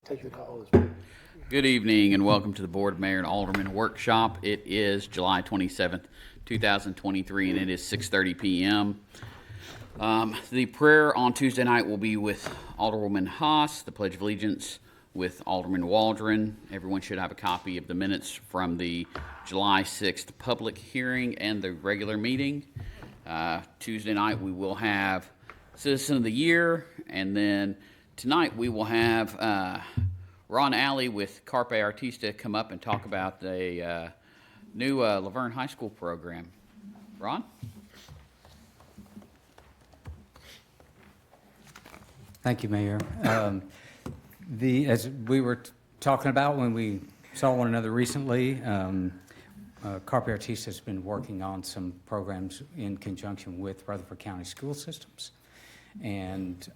Take the call as well. Good evening and welcome to the Board Mayor and Alderman Workshop. It is July 27th, 2023, and it is 6:30 p.m. The prayer on Tuesday night will be with Alderwoman Haas, the Pledge of Allegiance with Alderman Waldron. Everyone should have a copy of the minutes from the July 6th public hearing and the regular meeting. Tuesday night we will have Citizen of the Year, and then tonight we will have Ron Alley with Carpe Artista come up and talk about the new Laverne High School program. Ron? Thank you, Mayor. As we were talking about when we saw one another recently, Carpe Artista has been working on some programs in conjunction with Rutherford County School Systems. And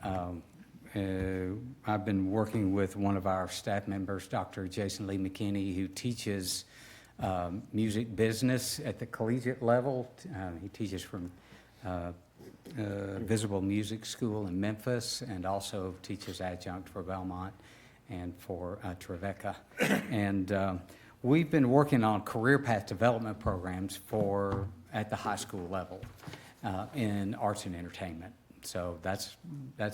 I've been working with one of our staff members, Dr. Jason Lee McKinney, who teaches music business at the collegiate level. He teaches from Visible Music School in Memphis and also teaches adjunct for Belmont and for Trevecca. And we've been working on career path development programs at the high school level in arts and entertainment. So that's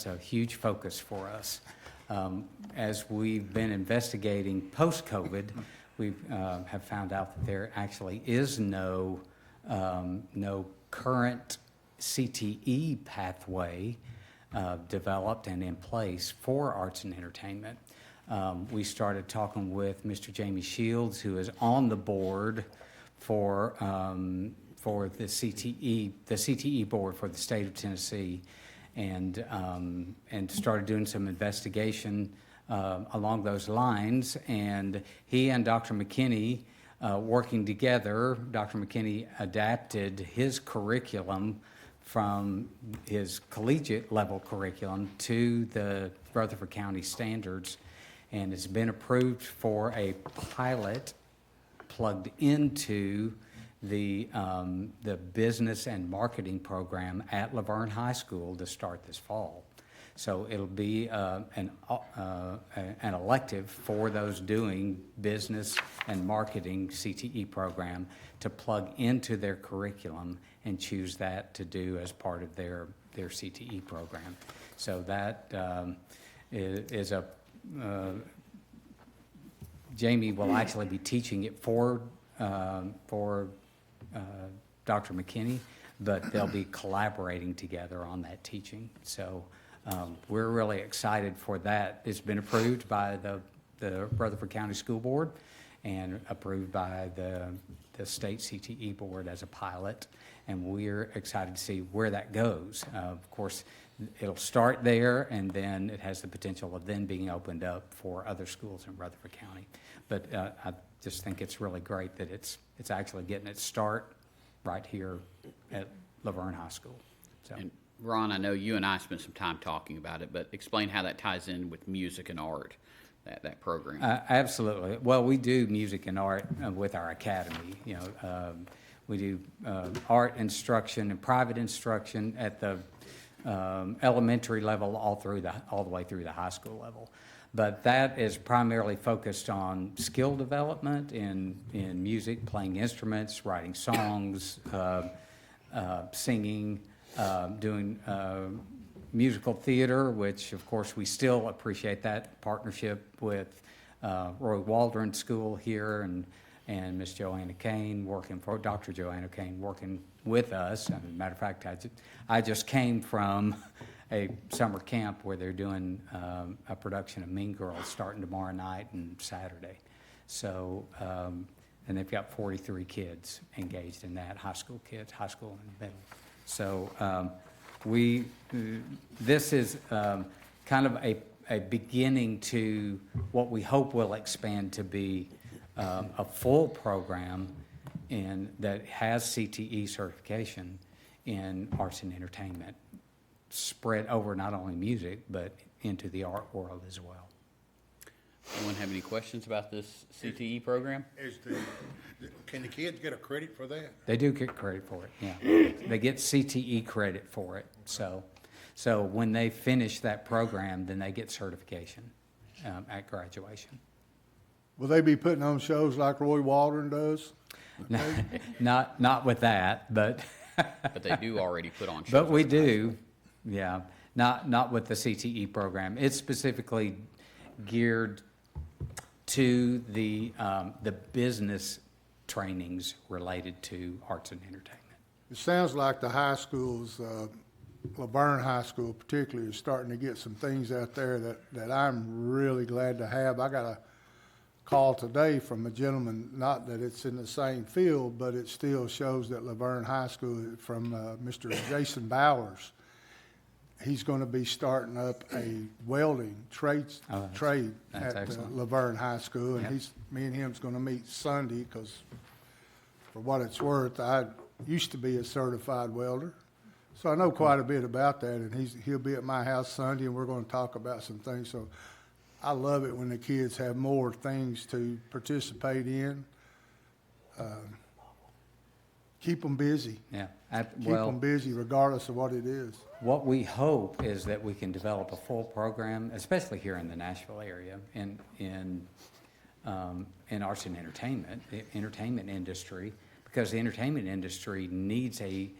a huge focus for us. As we've been investigating post-COVID, we have found out that there actually is no current CTE pathway developed and in place for arts and entertainment. We started talking with Mr. Jamie Shields, who is on the board for the CTE board for the state of Tennessee, and started doing some investigation along those lines. And he and Dr. McKinney, working together, Dr. McKinney adapted his curriculum from his collegiate level curriculum to the Rutherford County standards, and it's been approved for a pilot plugged into the business and marketing program at Laverne High School to start this fall. So it'll be an elective for those doing business and marketing CTE program to plug into their curriculum and choose that to do as part of their CTE program. So that is a Jamie will actually be teaching it for Dr. McKinney, but they'll be collaborating together on that teaching. So we're really excited for that. It's been approved by the Rutherford County School Board and approved by the state CTE board as a pilot, and we're excited to see where that goes. Of course, it'll start there, and then it has the potential of then being opened up for other schools in Rutherford County. But I just think it's really great that it's actually getting its start right here at Laverne High School. So. And Ron, I know you and I spent some time talking about it, but explain how that ties in with music and art, that program. Absolutely. Well, we do music and art with our academy. We do art instruction and private instruction at the elementary level all the way through the high school level. But that is primarily focused on skill development in music, playing instruments, writing songs, singing, doing musical theater, which of course we still appreciate that partnership with Roy Waldron School here and Miss Joanna Kane Dr. Joanna Kane working with us. As a matter of fact, I just came from a summer camp where they're doing a production of Mean Girls starting tomorrow night and Saturday. So, and they've got 43 kids engaged in that, high school and middle. So this is kind of a beginning to what we hope will expand to be a full program that has CTE certification in arts and entertainment, spread over not only music, but into the art world as well. Anyone have any questions about this CTE program? Can the kids get a credit for that? They do get credit for it, yeah. They get CTE credit for it. So when they finish that program, then they get certification. at graduation. Will they be putting on shows like Roy Waldron does? Not with that, but But they do already put on shows. but we at the high do, yeah. Not with the CTE program. It's specifically geared to the business trainings related to arts and entertainment. It sounds like the high schools, Laverne High School particularly, is starting to get some things out there that I'm really glad to have. I got a call today from a gentleman, not that it's in the same field, but it still shows that Laverne High School, from Mr. Jason Bowers. He's going to be starting up a welding trade that's at excellent. Laverne High School, and Yep. me and him's going to meet Sunday, because for what it's worth, I used to be a certified welder, so I know quite a bit about that. And he'll be at my house Sunday, and we're going to talk about some things. So I love it when the kids have more things to participate in. Keep them busy. Yeah. Keep them busy regardless of what it is. What we hope is that we can develop a full program, especially here in the Nashville area, in arts and entertainment, the entertainment industry, because the entertainment industry needs a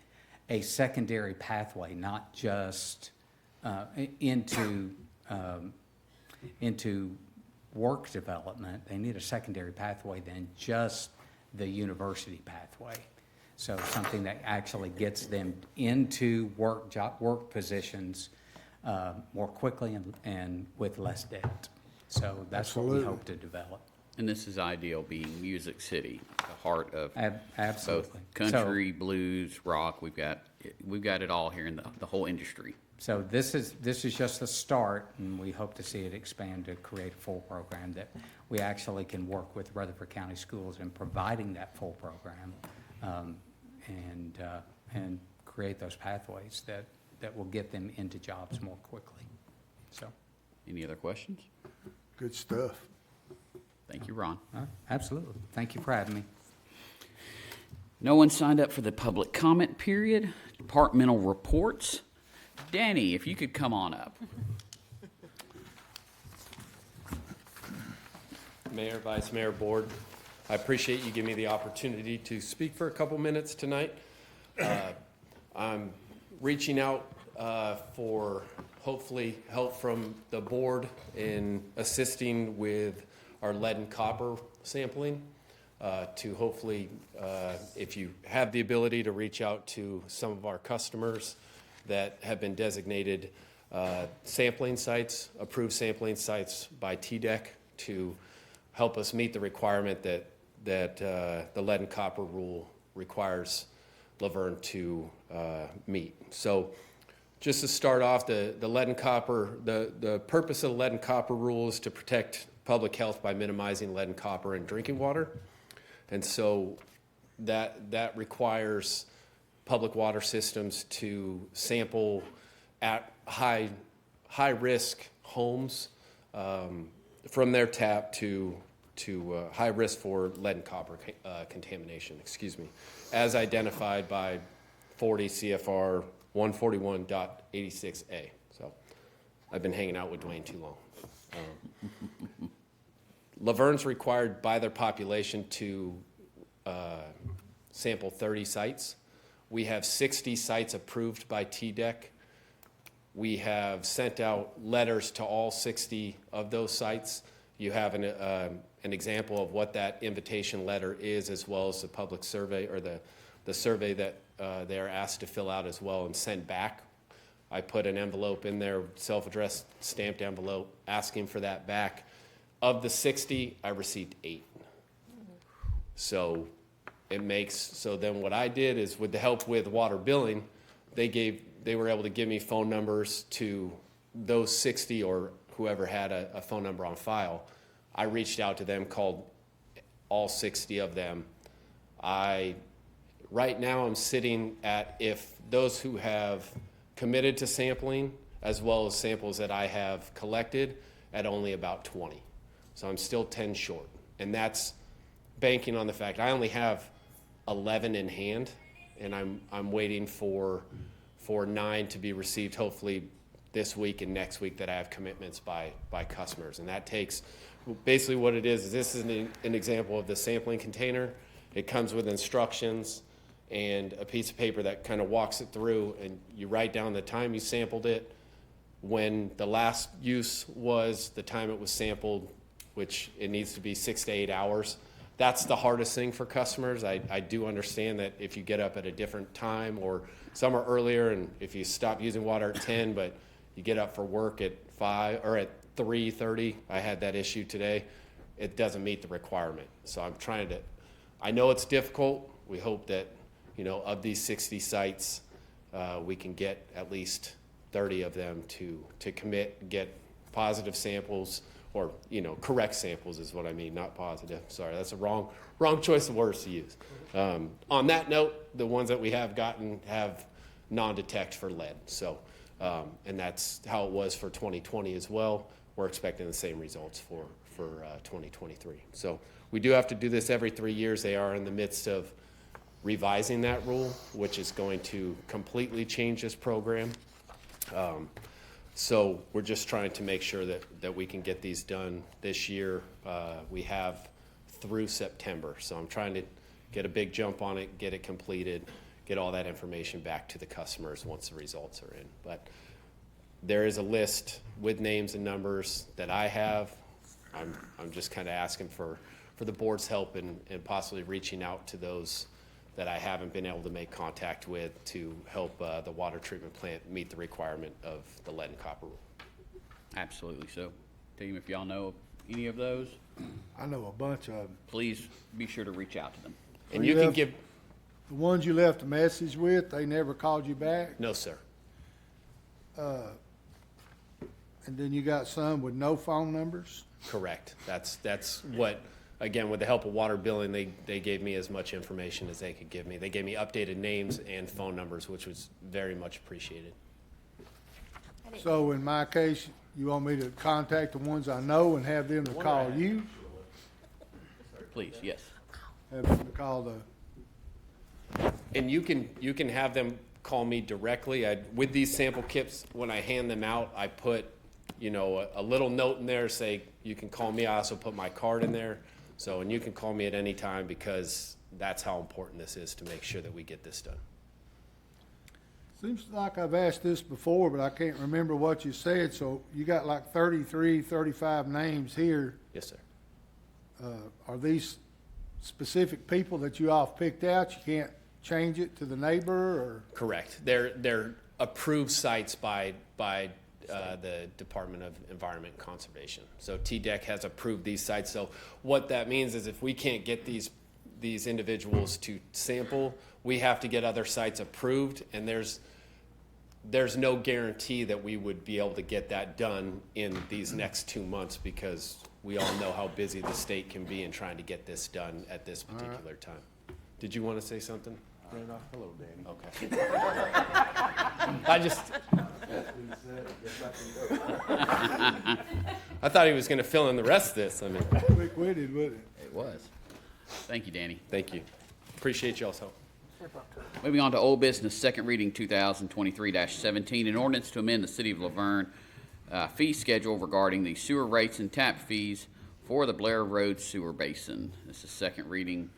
secondary pathway, not just into work development. They need a secondary pathway than just the university pathway. So something that actually gets them into work positions more quickly and with less debt. So that's what we Absolutely. hope to develop. And this is ideal, being Music City, the heart of Absolutely. both country, blues, rock. We've got it all here in the whole industry. So this is just a start, and we hope to see it expand to create a full program that we actually can work with Rutherford County Schools in providing that full program, and create those pathways that will get them into jobs more quickly. So, Any other questions? Good stuff. Thank you, Ron. absolutely. Thank you for having me. No one signed up for the public comment period. Departmental reports. Danny, if you could come on up. Mayor, Vice Mayor, Board, I appreciate you giving me the opportunity to speak for a couple minutes tonight. I'm reaching out for hopefully help from the board in assisting with our lead and copper sampling to hopefully, if you have the ability to reach out to some of our customers that have been designated sampling sites, approved sampling sites by TDEC, to help us meet the requirement that the lead and copper rule requires Laverne to meet. So just to start off, the lead and copper, the purpose of the lead and copper rule is to protect public health by minimizing lead and copper in drinking water. And so that requires public water systems to sample at high risk homes from their tap to high risk for lead and copper contamination, as identified by 40 CFR 141.86A. So I've been hanging out with Dwayne too long. Laverne's required by their population to sample 30 sites. We have 60 sites approved by TDEC. We have sent out letters to all 60 of those sites. You have an example of what that invitation letter is, as well as the public survey, or the survey that they are asked to fill out as well and send back. I put an envelope in there, self-addressed stamped envelope, asking for that back. Of the 60, I received 8. So then what I did is, with the help with water billing, they were able to give me phone numbers to those 60 or whoever had a phone number on file. I reached out to them, called all 60 of them. Right now I'm sitting at, if those who have committed to sampling, as well as samples that I have collected, at only about 20. So I'm still 10 short. And that's banking on the fact I only have 11 in hand, and I'm waiting for 9 to be received, hopefully this week and next week that I have commitments by customers. And that takes, basically what it is this is an example of the sampling container. It comes with instructions and a piece of paper that kind of walks it through, and you write down the time you sampled it, when the last use was, the time it was sampled, which it needs to be 6 to 8 hours. That's the hardest thing for customers. I do understand that if you get up at a different time, or some are earlier, and if you stop using water at 10, but you get up for work at 5 or at 3:30, I had that issue today, it doesn't meet the requirement. So I'm trying to, I know it's difficult. We hope that, of these 60 sites, we can get at least 30 of them to commit, get positive samples, or, correct samples is what I mean, not positive. Sorry, that's a wrong choice of words to use. On that note, the ones that we have gotten have non-detect for lead. So, and that's how it was for 2020 as well. We're expecting the same results for 2023. So we do have to do this every 3 years. They are in the midst of revising that rule, which is going to completely change this program. So we're just trying to make sure that we can get these done this year. We have through September. So I'm trying to get a big jump on it, get it completed, get all that information back to the customers once the results are in. But there is a list with names and numbers that I have. I'm just kind of asking for the board's help and possibly reaching out to those that I haven't been able to make contact with to help the water treatment plant meet the requirement of the lead and copper rule. Absolutely. So, team, if y'all know any of those, I know a bunch of them. please be sure to reach out to them. And you can give, The ones you left a message with, they never called you back? no, sir. And then you got some with no phone numbers? Correct. That's what, again, with the help of water billing, they gave me as much information as they could give me. They gave me updated names and phone numbers, which was very much appreciated. So in my case, you want me to contact the ones I know and have them to call you? Please, yes. Have them to call the, And you can have them call me directly. With these sample kits, when I hand them out, I put, a little note in there, say, you can call me. I also put my card in there. So, and you can call me at any time, because that's how important this is to make sure that we get this done. seems like I've asked this before, but I can't remember what you said. So you got like 33, 35 names here. Yes, sir. Are these specific people that you all have picked out? You can't change it to the neighbor, or? Correct. They're approved sites by the Department of Environment and Conservation. So TDEC has approved these sites. So what that means is if we can't get these individuals to sample, we have to get other sites approved, and there's no guarantee that we would be able to get that done in these next 2 months, because we all know how busy the state can be in trying to get this done at this particular time. Did you want to say something? Hello, Danny. Okay. I thought he was going to fill in the rest of this. I mean, Quick-witted, wasn't it? It was. Thank you, Danny. thank you. Appreciate y'all's help. Moving on to old business, second reading 2023-17, an ordinance to amend the City of Laverne fee schedule regarding the sewer rates and tap fees for the Blair Road Sewer Basin. This is second reading.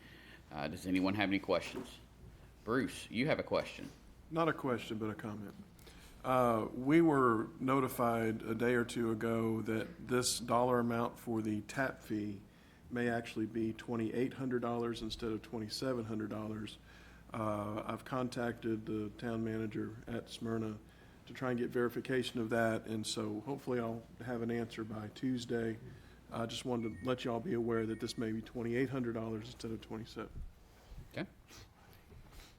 Does anyone have any questions? Bruce, you have a question. Not a question, but a comment. We were notified a day or two ago that this dollar amount for the tap fee may actually be $2,800 instead of $2,700. I've contacted the town manager at Smyrna to try and get verification of that, and so hopefully I'll have an answer by Tuesday. I just wanted to let you all be aware that this may be $2,800 instead of $2,700. Okay.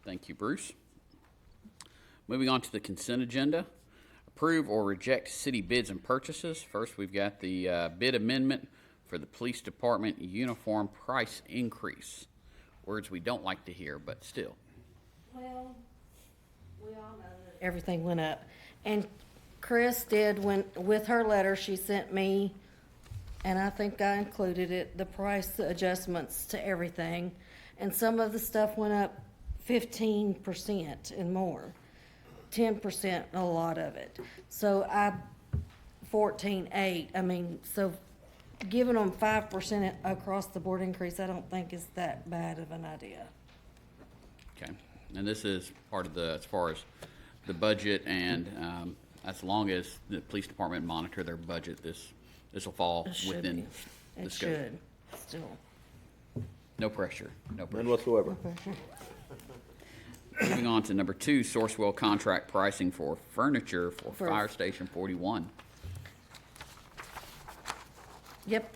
Thank you, Bruce. Moving on to the consent agenda. Approve or reject city bids and purchases. First, we've got the bid amendment for the police department uniform price increase. Words we don't like to hear, but still. Well, we all know that everything went up. And Chris did, with her letter she sent me, and I think I included it, the price adjustments to everything. And some of the stuff went up 15% and more. 10% a lot of it. So 14.8, I mean, so giving them 5% across the board increase, I don't think is that bad of an idea. Okay, and this is part of the, as far as the budget, and as long as the police department monitor their budget, this will fall It should within be. the It scope. should, still. No pressure, no pressure. None whatsoever. Moving on to number 2, Sourcewell contract pricing for furniture for For- Fire Station 41. Yep,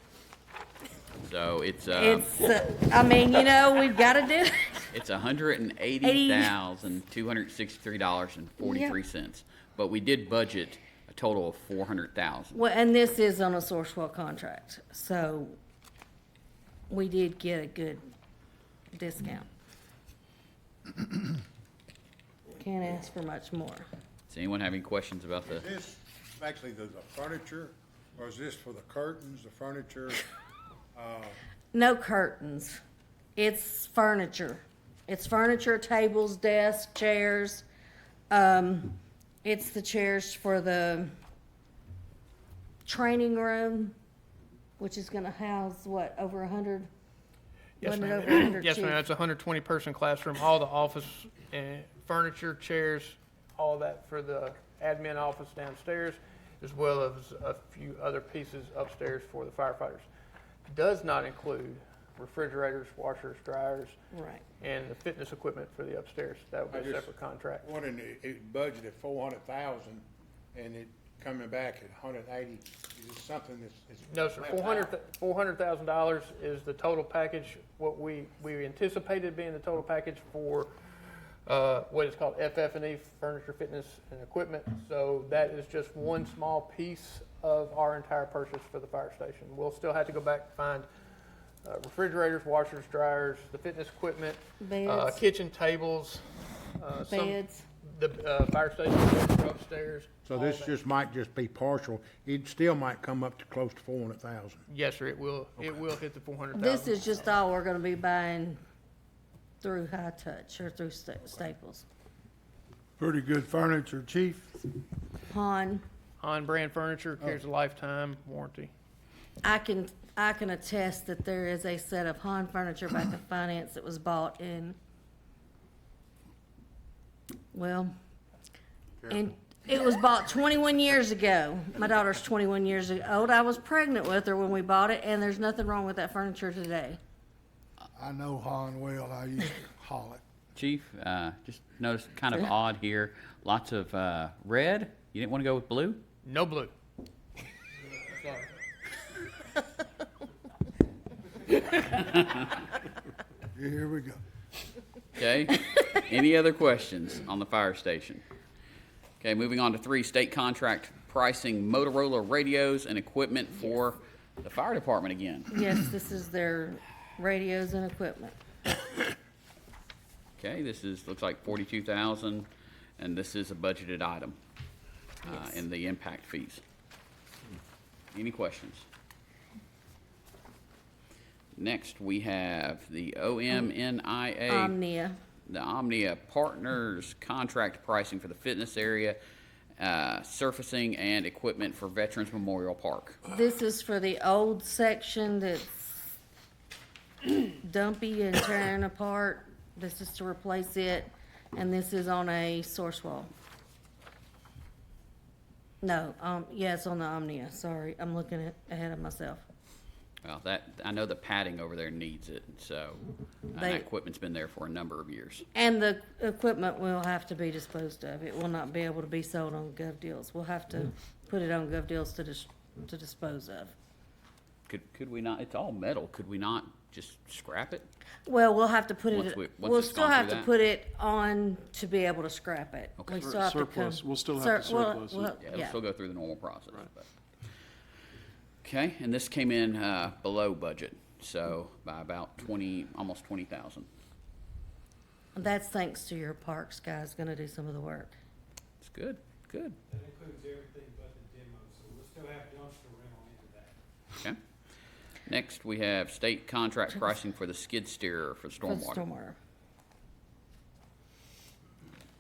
So it's I mean, you know, we've gotta do it. it's $180,263.43, but we did budget a total of $400,000. Well, and this is on a Sourcewell contract, so we did get a good discount. Can't ask for much more. Does anyone have any questions about the? Is this actually the furniture, or is this for the curtains, the furniture? No curtains. It's furniture. It's furniture, tables, desks, chairs. It's the chairs for the training room, which is gonna house, what, over 100? Yes, Wasn't it ma'am. over 100, Yes, ma'am. Chief? It's a 120-person classroom, all the office and furniture, chairs, all that for the admin office downstairs, as well as a few other pieces upstairs for the firefighters. Does not include refrigerators, washers, dryers, Right. and the fitness equipment for the upstairs. That would be a separate contract. Wondering, it budgeted 400,000, and it coming back at 180, is it something that's? No, sir. $400,000 is the total package. What we anticipated being the total package for what is called FF&E, furniture, fitness, and equipment. So that is just one small piece of our entire purchase for the fire station. We'll still have to go back and find refrigerators, washers, dryers, the fitness equipment, Beds. kitchen tables, Beds. the fire station beds are upstairs. So all this that. just might just be partial, it still might come up to close to 400,000. Yes, sir. It will hit the 400,000. This is just all we're gonna be buying through High Touch or through Staples. Pretty good furniture, chief. Han, On-brand furniture carries a lifetime warranty. I can attest that there is a set of Han furniture back in finance that was bought in, well, and it was bought 21 years ago. My daughter's 21 years old. I was pregnant with her when we bought it, and there's nothing wrong with that furniture today. I know Han well, I used to haul it. Chief, just noticed kind of odd here, lots of red. You didn't want to go with blue? No blue. Here we go. Okay. Any other questions on the fire station? Okay, moving on to 3, state contract pricing Motorola radios and equipment for the fire department again. Yes, this is their radios and equipment. Okay, this looks like 42,000, and this is a budgeted item in the impact fees. Any questions? Next, we have the OMNIA. Omnia. The Omnia Partners contract pricing for the fitness area, surfacing and equipment for Veterans Memorial Park. This is for the old section that's dumpy and tearing apart. This is to replace it, and this is on a source wall. No, yeah, it's on the Omnia, sorry, I'm looking ahead of myself. Well, I know the padding over there needs it, so and They- that equipment's been there for a number of years. And the equipment will have to be disposed of. It will not be able to be sold on Gov Deals. We'll have to put it on Gov Deals to dispose of. Could we not? It's all metal. Could we not just scrap it? Well, we'll have to put Once it, once we'll it's still gone have through to that? put it on to be able to scrap it. Okay. We still have to come. Surplus. We'll still have to surplus it. Yeah, it'll still go through the normal process. But. Okay, and this came in below budget, so by about almost 20,000. That's thanks to your parks guys gonna do some of the work. It's good, good. That includes everything but the demo, so we'll still have dumpster rental into that. Okay. Next, we have state contract pricing for the skid steer for For the stormwater.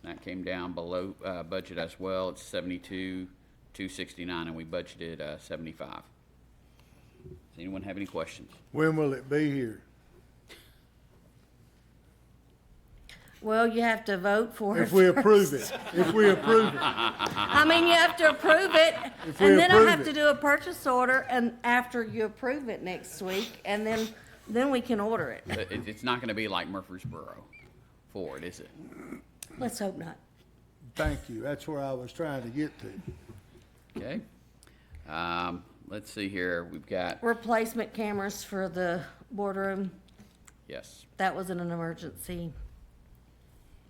stormwater. That came down below budget as well. It's 72,269, and we budgeted 75. Does anyone have any questions? When will it be here? Well, you have to vote for it. If we approve first. it, if we approve it. I mean, you have to approve it, If we and then I approve have it. to do a purchase order, and after you approve it next week, and then we can order it. It's not going to be like Murfreesboro Ford, is it? Let's hope not. Thank you. That's where I was trying to get to. Okay. Let's see here. We've got, Replacement cameras for the boardroom. yes. That was in an emergency.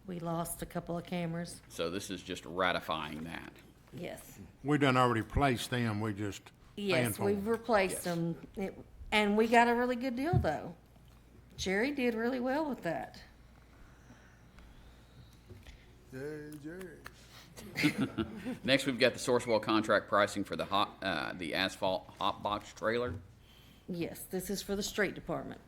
We lost a couple of cameras. So this is just ratifying that. Yes. We done already placed them, we just paying Yes, for we've them. replaced them. And we got a really good deal, though. Jerry did really well with that. Yay, Jerry. Next, we've got the Sourcewell contract pricing for the asphalt hot box trailer. Yes, this is for the street department.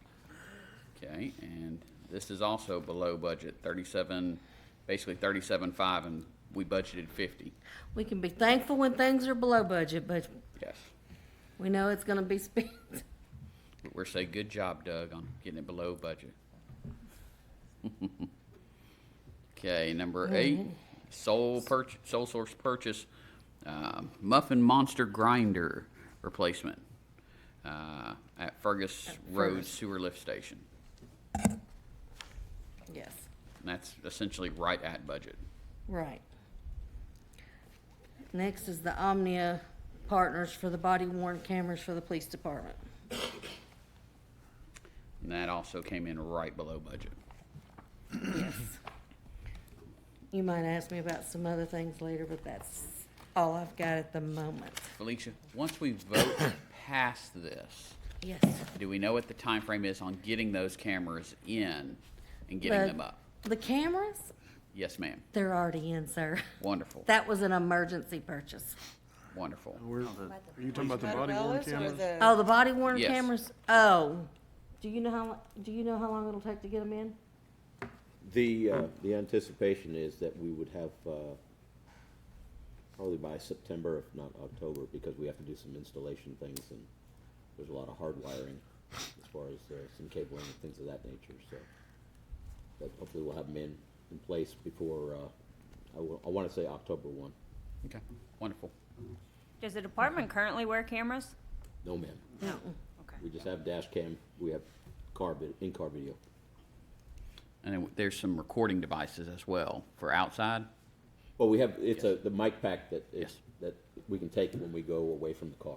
Okay, and this is also below budget, 37, basically 37.5, and we budgeted 50. We can be thankful when things are below budget, but Yes. we know it's gonna be spent. We're saying good job, Doug, on getting it below budget. Okay, number 8, sole source purchase, Muffin Monster Grinder replacement at Fergus Road Fergus. Sewer Lift Station. Yes, And that's essentially right at budget. right. Next is the Omnia Partners for the body worn cameras for the police department. And that also came in right below budget. Yes. You might ask me about some other things later, but that's all I've got at the moment. Felicia, once we vote past this, Yes. do we know what the time frame is on getting those cameras in and getting The- them up? The cameras, Yes, ma'am. they're already in, sir. Wonderful, That was an emergency purchase. wonderful. Are you talking about the body worn cameras? Oh, the body worn Yes. cameras? Oh, do you know how long it'll take to get them in? The anticipation is that we would have, probably by September, if not October, because we have to do some installation things, and there's a lot of hard wiring as far as some cabling and things of that nature, so. But hopefully we'll have them in place before, I want to say October 1. Okay, wonderful. Does the department currently wear cameras? No, ma'am. No. Okay. We just have dash cam, we have in-car video. And then there's some recording devices as well for outside. Well, we have, it's the mic pack that Yes. that we can take when we go away from the car.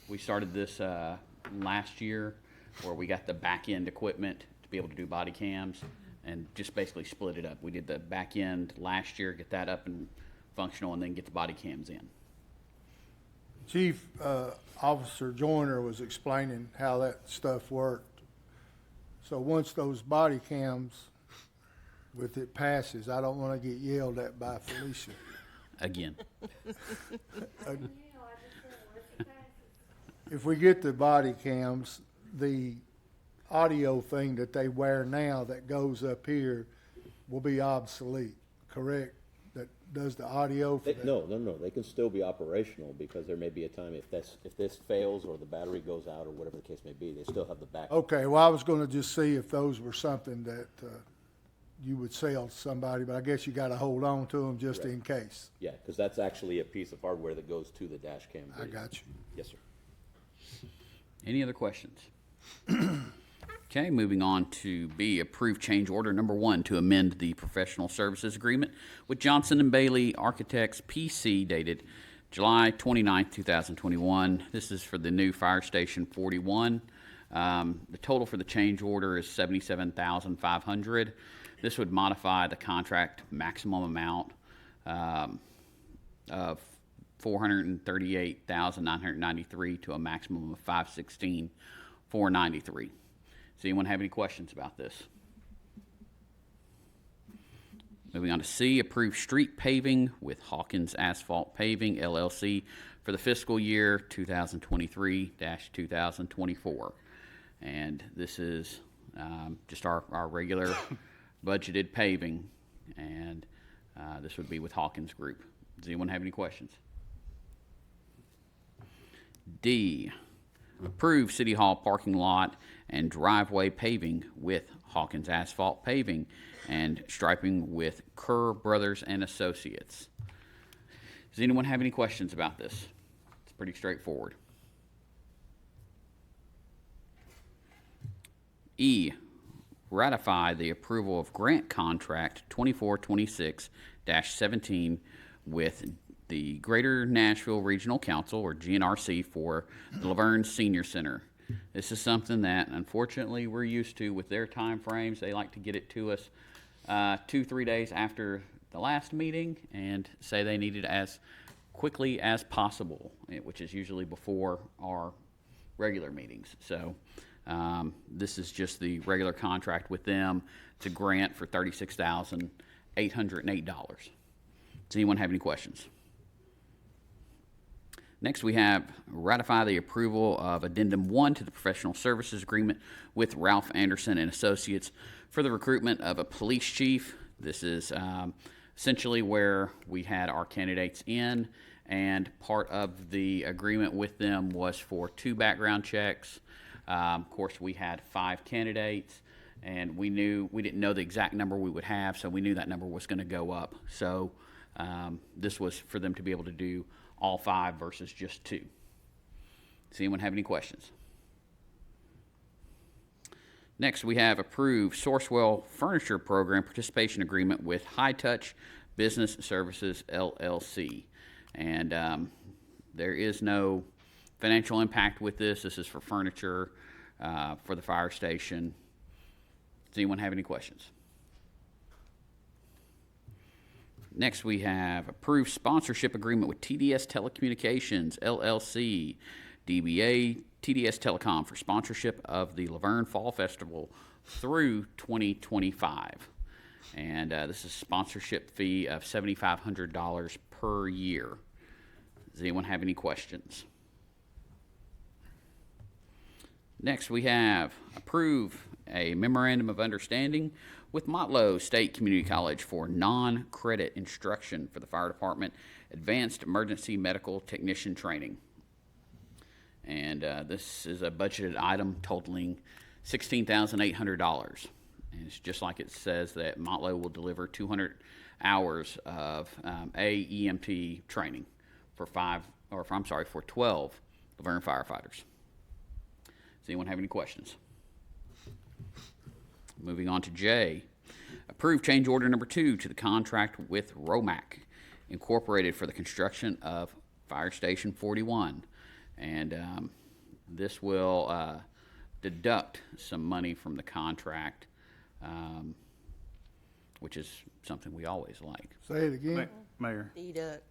We started this last year where we got the back end equipment to be able to do body cams and just basically split it up. We did the back end last year, get that up and functional, and then get the body cams in. Chief Officer Joyner was explaining how that stuff worked. So once those body cams, with it passes, I don't want to get yelled at by Felicia. Again, If we get the body cams, the audio thing that they wear now that goes up here will be obsolete, correct? That does the audio for that? No, they can still be operational, because there may be a time if this fails or the battery goes out or whatever the case may be, they still have the backup. Okay, well, I was gonna just see if those were something that you would sell to somebody, but I guess you gotta hold on to them just in case. Yeah, because that's actually a piece of hardware that goes to the dash cam. I video. got you. Yes, sir. any other questions? Okay, moving on to B, approve change order number 1 to amend the professional services agreement with Johnson & Bailey Architects PC dated July 29th, 2021. This is for the new Fire Station 41. The total for the change order is $77,500. This would modify the contract maximum amount of $438,993 to a maximum of $516,493. Does anyone have any questions about this? Moving on to C, approve street paving with Hawkins Asphalt Paving LLC for the fiscal year 2023-2024. And this is just our regular budgeted paving. And This would be with Hawkins Group. Does anyone have any questions? D, approve City Hall parking lot and driveway paving with Hawkins Asphalt Paving and striping with Kerr Brothers and Associates. Does anyone have any questions about this? It's pretty straightforward. E, ratify the approval of grant contract 2426-17 with the Greater Nashville Regional Council, or GNRC, for the Laverne Senior Center. This is something that, unfortunately, we're used to with their time frames. They like to get it to us 2-3 days after the last meeting and say they need it as quickly as possible, which is usually before our regular meetings. So this is just the regular contract with them. It's a grant for $36,808. Does anyone have any questions? Next, we have ratify the approval of Addendum 1 to the Professional Services Agreement with Ralph Anderson and Associates for the recruitment of a police chief. This is essentially where we had our candidates in, and part of the agreement with them was for 2 background checks. Of course, we had 5 candidates, and we didn't know the exact number we would have, so we knew that number was going to go up. So this was for them to be able to do all 5 versus just 2. Does anyone have any questions? Next, we have approved Sourcewell Furniture Program participation agreement with High Touch Business Services, LLC. And there is no financial impact with this. This is for furniture for the fire station. Does anyone have any questions? Next, we have approved sponsorship agreement with TDS Telecommunications, LLC, DBA TDS Telecom for sponsorship of the Laverne Fall Festival through 2025. And this is a sponsorship fee of $7,500 per year. Does anyone have any questions? Next, we have approve a memorandum of understanding with Motlow State Community College for non-credit instruction for the fire department advanced emergency medical technician training. And this is a budgeted item totaling $16,800. And it's just like it says that Motlow will deliver 200 hours of AEMT training for 12 Laverne firefighters. Does anyone have any questions? Moving on to J, approve change order number 2 to the contract with Romac Incorporated for the construction of Fire Station 41. And this will deduct some money from the contract, which is something we always like. Say it again. Mayor, Deduct.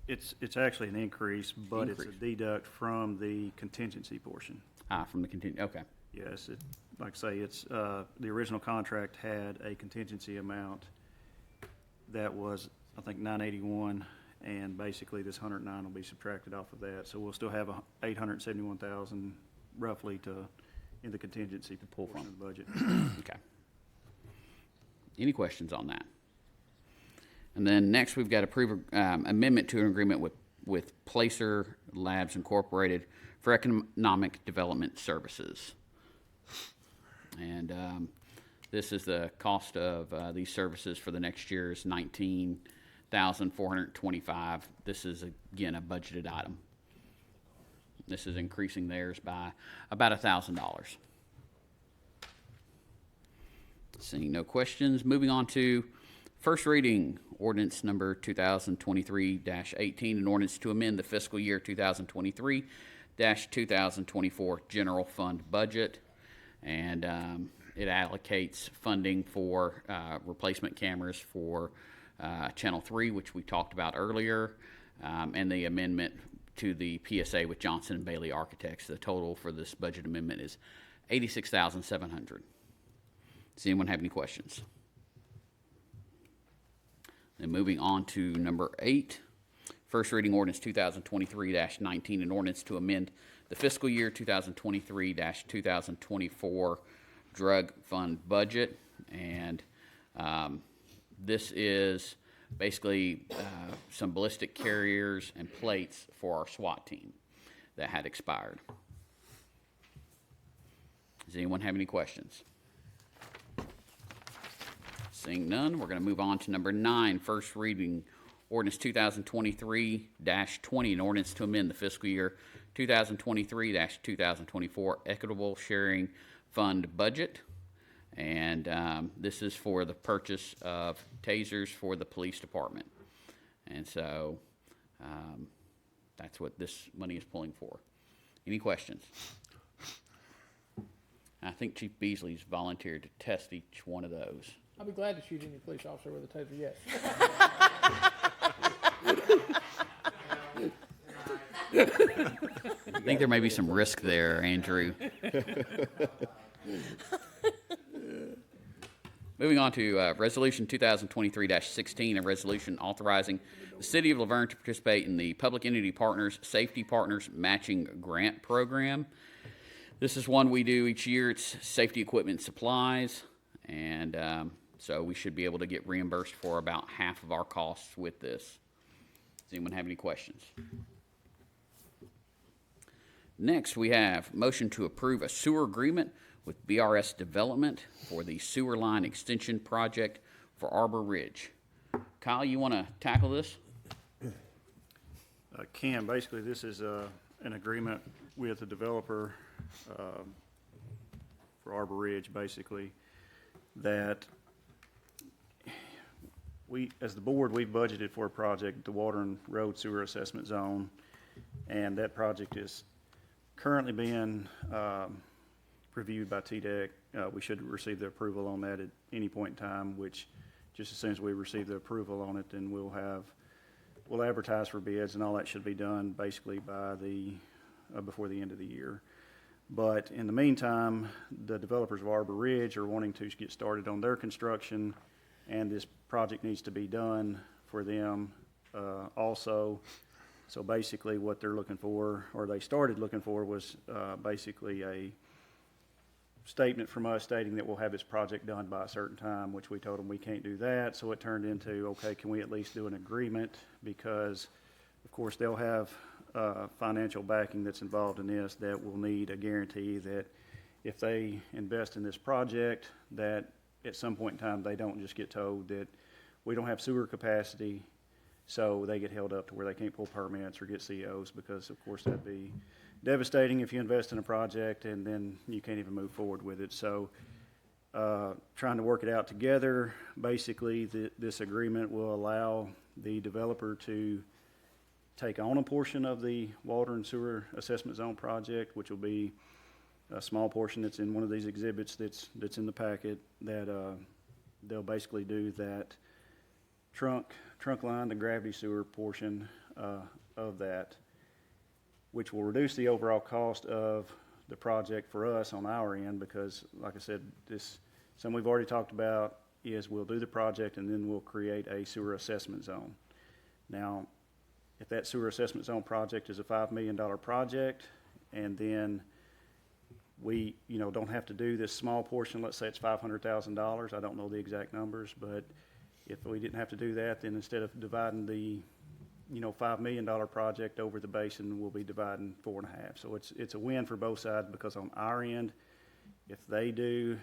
it's actually an increase, but it's a Increase. deduct from the contingency portion. From the continue, okay. Yes, like I say, it's, the original contract had a contingency amount that was, I think, 981, and basically this 109 will be subtracted off of that. So we'll still have 871,000 roughly in the contingency to pull from the budget. Okay. Any questions on that? And then next, we've got approve amendment to an agreement with Placer Labs Incorporated for economic development services. And this is the cost of these services for the next year is $19,425. This is, again, a budgeted item. This is increasing theirs by about $1,000. Seeing no questions, moving on to first reading, ordinance number 2023-18, an ordinance to amend the fiscal year 2023-2024 general fund budget. And it allocates funding for replacement cameras for Channel 3, which we talked about earlier, and the amendment to the PSA with Johnson & Bailey Architects. The total for this budget amendment is $86,700. Does anyone have any questions? Then moving on to number 8, first reading ordinance 2023-19, an ordinance to amend the fiscal year 2023-2024 drug fund budget. And this is basically some ballistic carriers and plates for our SWAT team that had expired. Does anyone have any questions? Seeing none, we're going to move on to number 9, first reading ordinance 2023-20, an ordinance to amend the fiscal year 2023-2024 equitable sharing fund budget. And this is for the purchase of tasers for the police department. And so that's what this money is pulling for. Any questions? I think Chief Beasley's volunteered to test each one of those. I'll be glad to shoot any police officer with a taser, yes. I think there may be some risk there, Andrew. Moving on to Resolution 2023-16, a resolution authorizing the City of Laverne to participate in the Public Entity Partners Safety Partners Matching Grant Program. This is one we do each year. It's safety equipment and supplies, and so we should be able to get reimbursed for about half of our costs with this. Does anyone have any questions? Next, we have motion to approve a sewer agreement with BRS Development for the sewer line extension project for Arbor Ridge. Kyle, you want to tackle this? Ken, basically, this is an agreement with the developer for Arbor Ridge, basically, that we, as the board, we've budgeted for a project, the Water and Road Sewer Assessment Zone, and that project is currently being reviewed by TDEC. We should receive the approval on that at any point in time, which just as soon as we receive the approval on it, then we'll advertise for bids, and all that should be done basically by before the end of the year. But in the meantime, the developers of Arbor Ridge are wanting to get started on their construction, and this project needs to be done for them also. So basically what they're looking for, or they started looking for, was basically a statement from us stating that we'll have this project done by a certain time, which we told them we can't do that. So it turned into, okay, can we at least do an agreement? Because, of course, they'll have financial backing that's involved in this, that will need a guarantee that if they invest in this project, that at some point in time they don't just get told that we don't have sewer capacity, so they get held up to where they can't pull permits or get COs, because of course that'd be devastating if you invest in a project and then you can't even move forward with it. So trying to work it out together, basically this agreement will allow the developer to take on a portion of the water and sewer assessment zone project, which will be a small portion that's in one of these exhibits that's in the packet, that they'll basically do that trunk line, the gravity sewer portion of that, which will reduce the overall cost of the project for us on our end, because like I said, something we've already talked about is we'll do the project and then we'll create a sewer assessment zone. Now, if that sewer assessment zone project is a $5 million project, and then we, don't have to do this small portion, let's say it's $500,000, I don't know the exact numbers, but if we didn't have to do that, then instead of dividing the, $5 million project over the basin, we'll be dividing 4.5. So it's a win for both sides, because on our end, if they do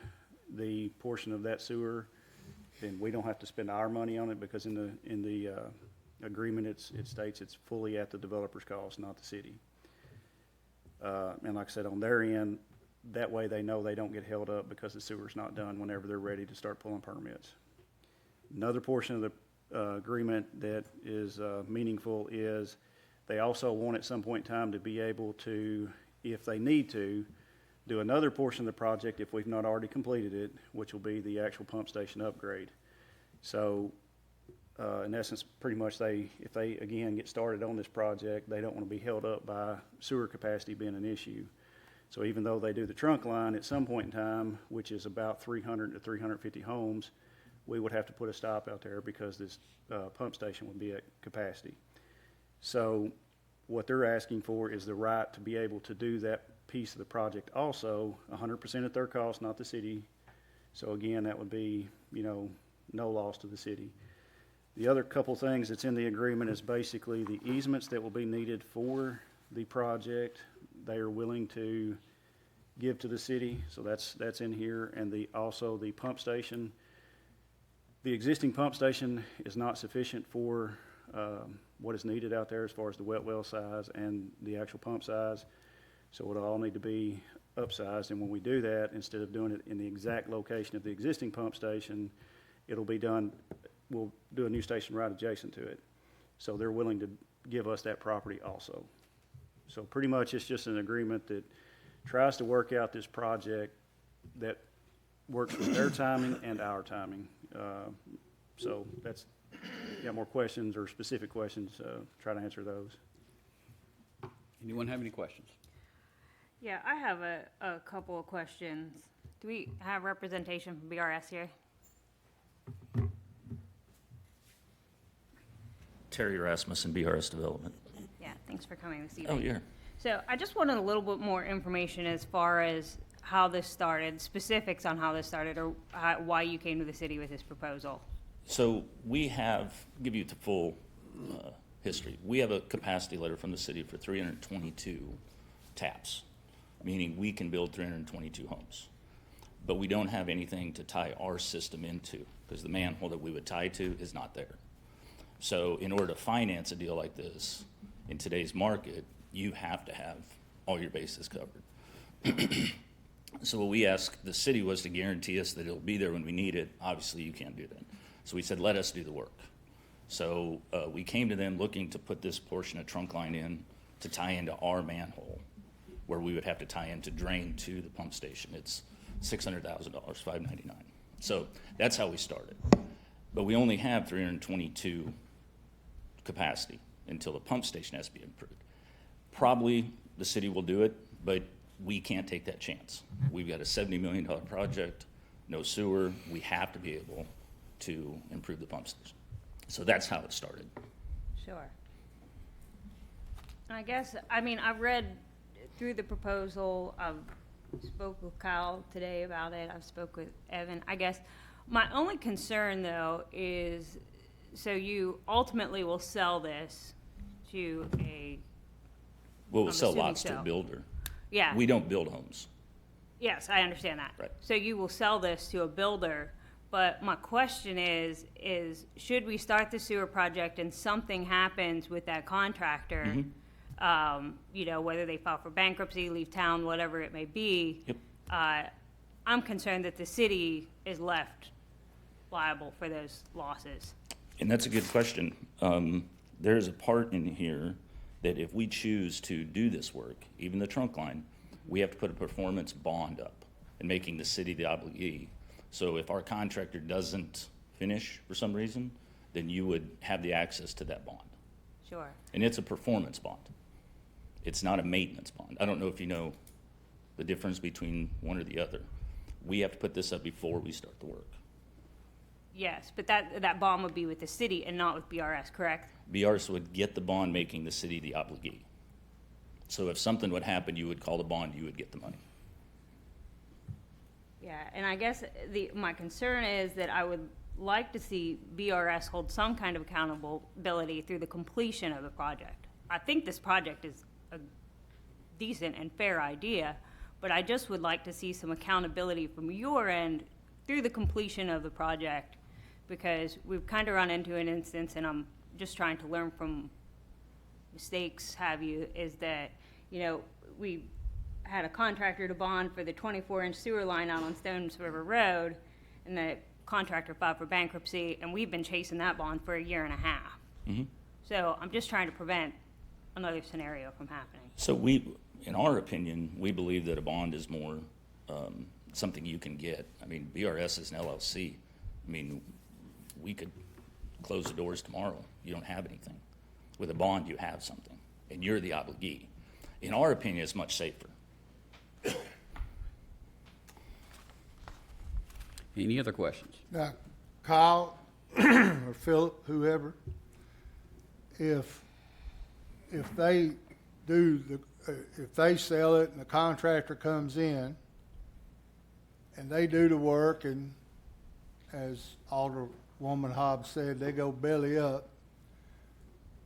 the portion of that sewer, then we don't have to spend our money on it, because in the agreement it states it's fully at the developer's cost, not the city. And like I said, on their end, that way they know they don't get held up because the sewer's not done whenever they're ready to start pulling permits. Another portion of the agreement that is meaningful is they also want at some point in time to be able to, if they need to, do another portion of the project if we've not already completed it, which will be the actual pump station upgrade. So in essence, pretty much if they again get started on this project, they don't want to be held up by sewer capacity being an issue. So even though they do the trunk line at some point in time, which is about 300 to 350 homes, we would have to put a stop out there because this pump station would be at capacity. So what they're asking for is the right to be able to do that piece of the project also, 100% at their cost, not the city. So again, that would be, no loss to the city. The other couple things that's in the agreement is basically the easements that will be needed for the project. They are willing to give to the city, so that's in here. And also the pump station. The existing pump station is not sufficient for what is needed out there as far as the wet well size and the actual pump size. So it'll all need to be upsized, and when we do that, instead of doing it in the exact location of the existing pump station, it'll be done, we'll do a new station right adjacent to it. So they're willing to give us that property also. So pretty much it's just an agreement that tries to work out this project that works with their timing and our timing. So that's, you got more questions or specific questions, try to answer those. Anyone have any questions? Yeah, I have a couple of questions. Do we have representation from BRS here? Terry Rasmussen, BRS Development. Yeah, thanks for coming this Oh, evening. yeah. So I just wanted a little bit more information as far as how this started, specifics on how this started, or why you came to the city with this proposal. So we have, give you the full history. We have a capacity letter from the city for 322 taps, meaning we can build 322 homes. But we don't have anything to tie our system into because the manhole that we would tie to is not there. So in order to finance a deal like this in today's market, you have to have all your bases covered. So what we asked the city was to guarantee us that it'll be there when we need it. Obviously, you can't do that. So we said, let us do the work. So we came to them looking to put this portion of trunk line in to tie into our manhole, where we would have to tie in to drain to the pump station. It's $600,000, $599. So that's how we started. But we only have 322 capacity until the pump station has to be improved. Probably the city will do it, but we can't take that chance. We've got a $70 million project, no sewer. We have to be able to improve the pump station. So that's how it started. Sure. I guess, I mean, I've read through the proposal. I've spoke with Kyle today about it. I've spoke with Evan. I guess my only concern, though, is so you ultimately will sell this to a... Well, we'll I'm sell assuming lots to so. a builder. Yeah. We don't build homes. Yes, I understand that. Right. So you will sell this to a builder, but my question is should we start the sewer project and something happens with that contractor, you know, whether they file for bankruptcy, leave town, whatever it may be, Yep. I'm concerned that the city is left liable for those losses. And that's a good question. There's a part in here that if we choose to do this work, even the trunk line, we have to put a performance bond up and making the city the obligee. So if our contractor doesn't finish for some reason, then you would have the access to that bond. Sure. And it's a performance bond. It's not a maintenance bond. I don't know if you know the difference between one or the other. We have to put this up before we start the work. Yes, but that bond would be with the city and not with BRS, correct? BRS would get the bond, making the city the obligee. So if something would happen, you would call the bond, you would get the money. Yeah, and I guess my concern is that I would like to see BRS hold some kind of accountability through the completion of the project. I think this project is a decent and fair idea, but I just would like to see some accountability from your end through the completion of the project, because we've kind of run into an instance, and I'm just trying to learn from mistakes, is that, you know, we had a contractor to bond for the 24-inch sewer line out on Stones River Road, and the contractor filed for bankruptcy, and we've been chasing that bond for a year and a half. So I'm just trying to prevent another scenario from happening. So we, in our opinion, we believe that a bond is more something you can get. I mean, BRS is an LLC. I mean, we could close the doors tomorrow. You don't have anything. With a bond, you have something, and you're the obligee. In our opinion, it's much safer. Any other questions? Now, Kyle or Philip, whoever, if they if they sell it and the contractor comes in and they do the work, and as Woman Hobbs said, they go belly up,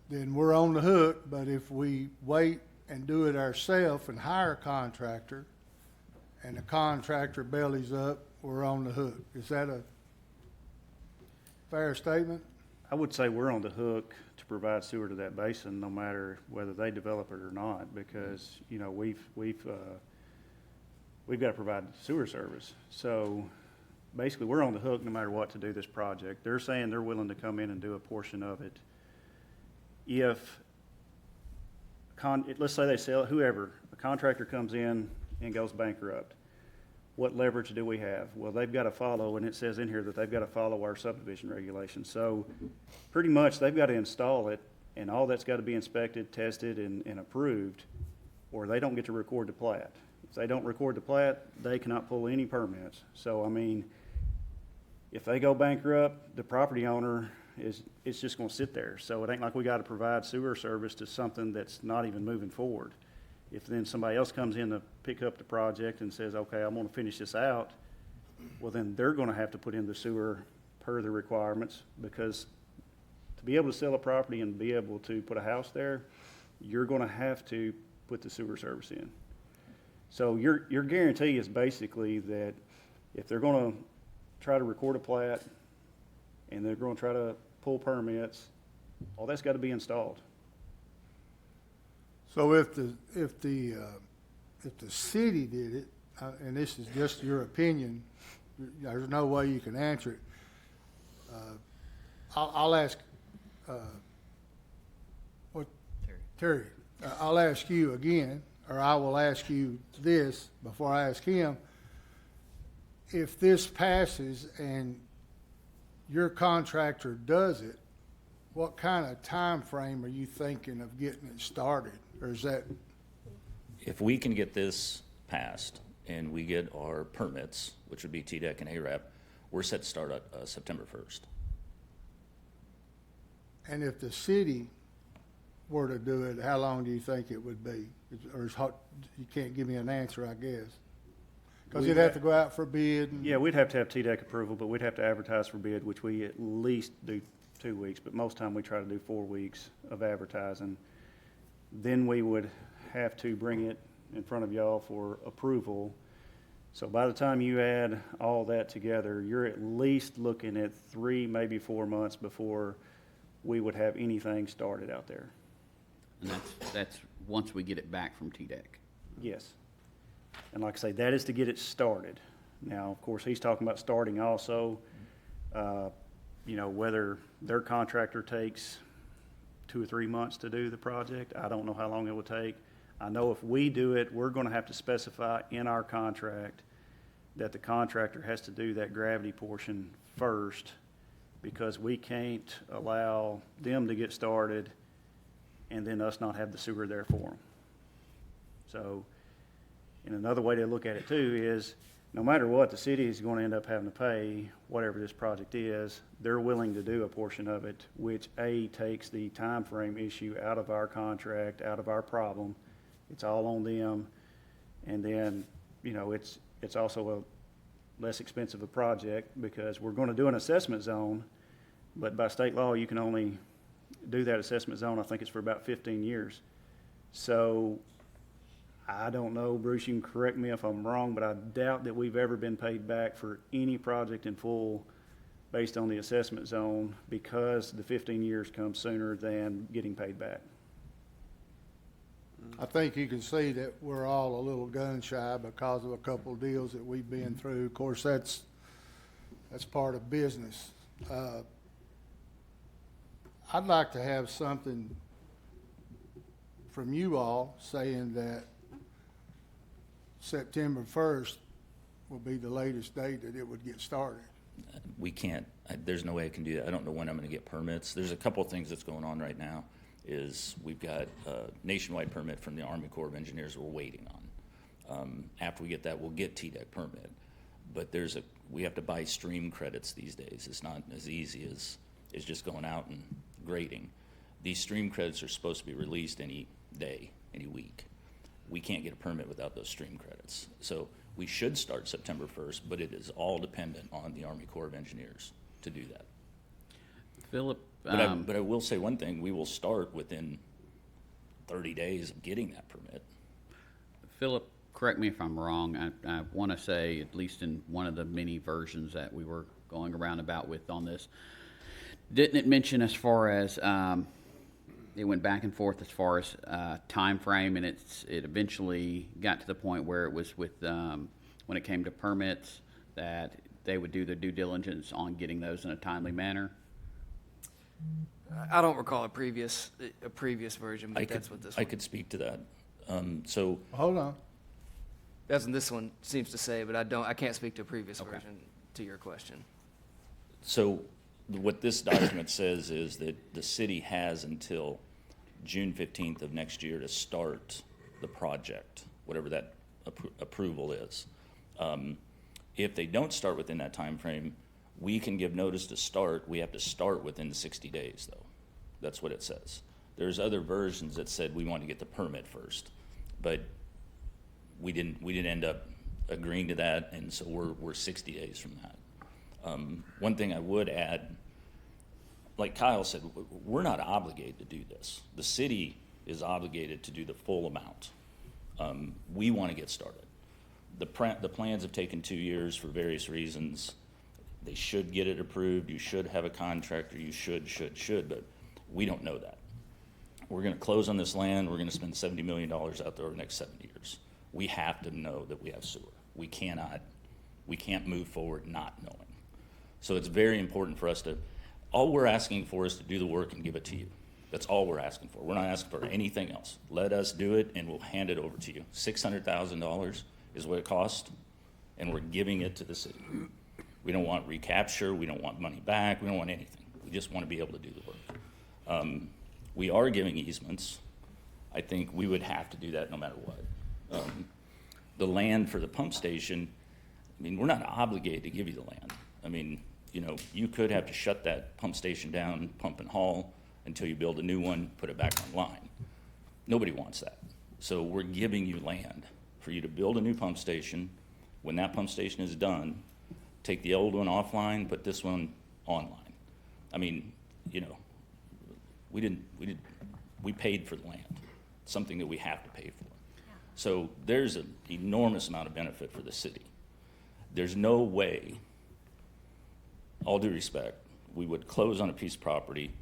then we're on the hook. But if we wait and do it ourselves and hire a contractor, and the contractor bellies up, we're on the hook. Is that a fair statement? I would say we're on the hook to provide sewer to that basin, no matter whether they develop it or not, because, you know, we've got to provide sewer service. So basically, we're on the hook no matter what to do this project. They're saying they're willing to come in and do a portion of it. If, let's say they sell, whoever, a contractor comes in and goes bankrupt, what leverage do we have? Well, they've got to follow, and it says in here that they've got to follow our subdivision regulations. So pretty much they've got to install it, and all that's got to be inspected, tested, and approved, or they don't get to record the plat. If they don't record the plat, they cannot pull any permits. So, I mean, if they go bankrupt, the property owner it's just going to sit there. So it ain't like we got to provide sewer service to something that's not even moving forward. If then somebody else comes in to pick up the project and says, okay, I'm going to finish this out, well, then they're going to have to put in the sewer per the requirements, because to be able to sell a property and be able to put a house there, you're going to have to put the sewer service in. So your guarantee is basically that if they're going to try to record a plat and they're going to try to pull permits, all that's got to be installed. So if the city did it, and this is just your opinion, there's no way you can answer it. I'll ask, Terry, I'll ask you again, or I will ask you this before I ask him. If this passes and your contractor does it, what kind of time frame are you thinking of getting it started? Or is that? If we can get this passed and we get our permits, which would be TDEC and ARAP, we're set to start September 1st. And if the city were to do it, how long do you think it would be? Or you can't give me an answer, I guess. Because you'd have to go out for bid. Yeah, we'd have to have TDEC approval, but we'd have to advertise for bid, which we at least do 2 weeks, but most time we try to do 4 weeks of advertising. Then we would have to bring it in front of y'all for approval. So by the time you add all that together, you're at least looking at 3, maybe 4 months before we would have anything started out there. And that's once we get it back from TDEC. Yes. And like I say, that is to get it started. Now, of course, he's talking about starting also, you know, whether their contractor takes 2 or 3 months to do the project. I don't know how long it will take. I know if we do it, we're going to have to specify in our contract that the contractor has to do that gravity portion first, because we can't allow them to get started and then us not have the sewer there for them. So, and another way to look at it too is, no matter what, the city is going to end up having to pay whatever this project is. They're willing to do a portion of it, which takes the time frame issue out of our contract, out of our problem. It's all on them. And then, you know, it's also a less expensive a project, because we're going to do an assessment zone, but by state law, you can only do that assessment zone, I think it's for about 15 years. So I don't know, Bruce, you can correct me if I'm wrong, but I doubt that we've ever been paid back for any project in full based on the assessment zone, because the 15 years comes sooner than getting paid back. I think you can see that we're all a little gun shy because of a couple of deals that we've been through. Of course, that's part of business. I'd like to have something from you all saying that September 1st will be the latest date that it would get started. We can't, there's no way I can do that. I don't know when I'm going to get permits. There's a couple of things that's going on right now. Is we've got a nationwide permit from the Army Corps of Engineers we're waiting on. After we get that, we'll get TDEC permit. But we have to buy stream credits these days. It's not as easy as just going out and grading. These stream credits are supposed to be released any day, any week. We can't get a permit without those stream credits. So we should start September 1st, but it is all dependent on the Army Corps of Engineers to do that. Philip, But I will say one thing, we will start within 30 days of getting that permit. Philip, correct me if I'm wrong. I want to say, at least in one of the many versions that we were going around about with on this, didn't it mention as far as it went back and forth as far as time frame, and it eventually got to the point where it was with when it came to permits that they would do their due diligence on getting those in a timely manner? I don't recall a previous version, but that's what this I one, could speak to that. So Hold on. that's what this one seems to say, but I can't speak to a previous version to your question. So what this document says is that the city has until June 15th of next year to start the project, whatever that approval is. If they don't start within that time frame, we can give notice to start. We have to start within 60 days, though. That's what it says. There's other versions that said we want to get the permit first, but we didn't end up agreeing to that, and so we're 60 days from that. One thing I would add, like Kyle said, we're not obligated to do this. The city is obligated to do the full amount. We want to get started. The plans have taken 2 years for various reasons. They should get it approved. You should have a contractor. You should, but we don't know that. We're going to close on this land. We're going to spend $70 million out there over the next 7 years. We have to know that we have sewer. We can't move forward not knowing. So it's very important for us all we're asking for is to do the work and give it to you. That's all we're asking for. We're not asking for anything else. Let us do it and we'll hand it over to you. $600,000 is what it costs, and we're giving it to the city. We don't want recapture. We don't want money back. We don't want anything. We just want to be able to do the work. We are giving easements. I think we would have to do that no matter what. The land for the pump station, I mean, we're not obligated to give you the land. I mean, you could have to shut that pump station down, pump and haul, until you build a new one, put it back online. Nobody wants that. So we're giving you land for you to build a new pump station. When that pump station is done, take the old one offline, put this one online. I mean, we paid for the land, something that we have to pay for. So there's an enormous amount of benefit for the city. There's no way, all due respect, we would close on a piece of property,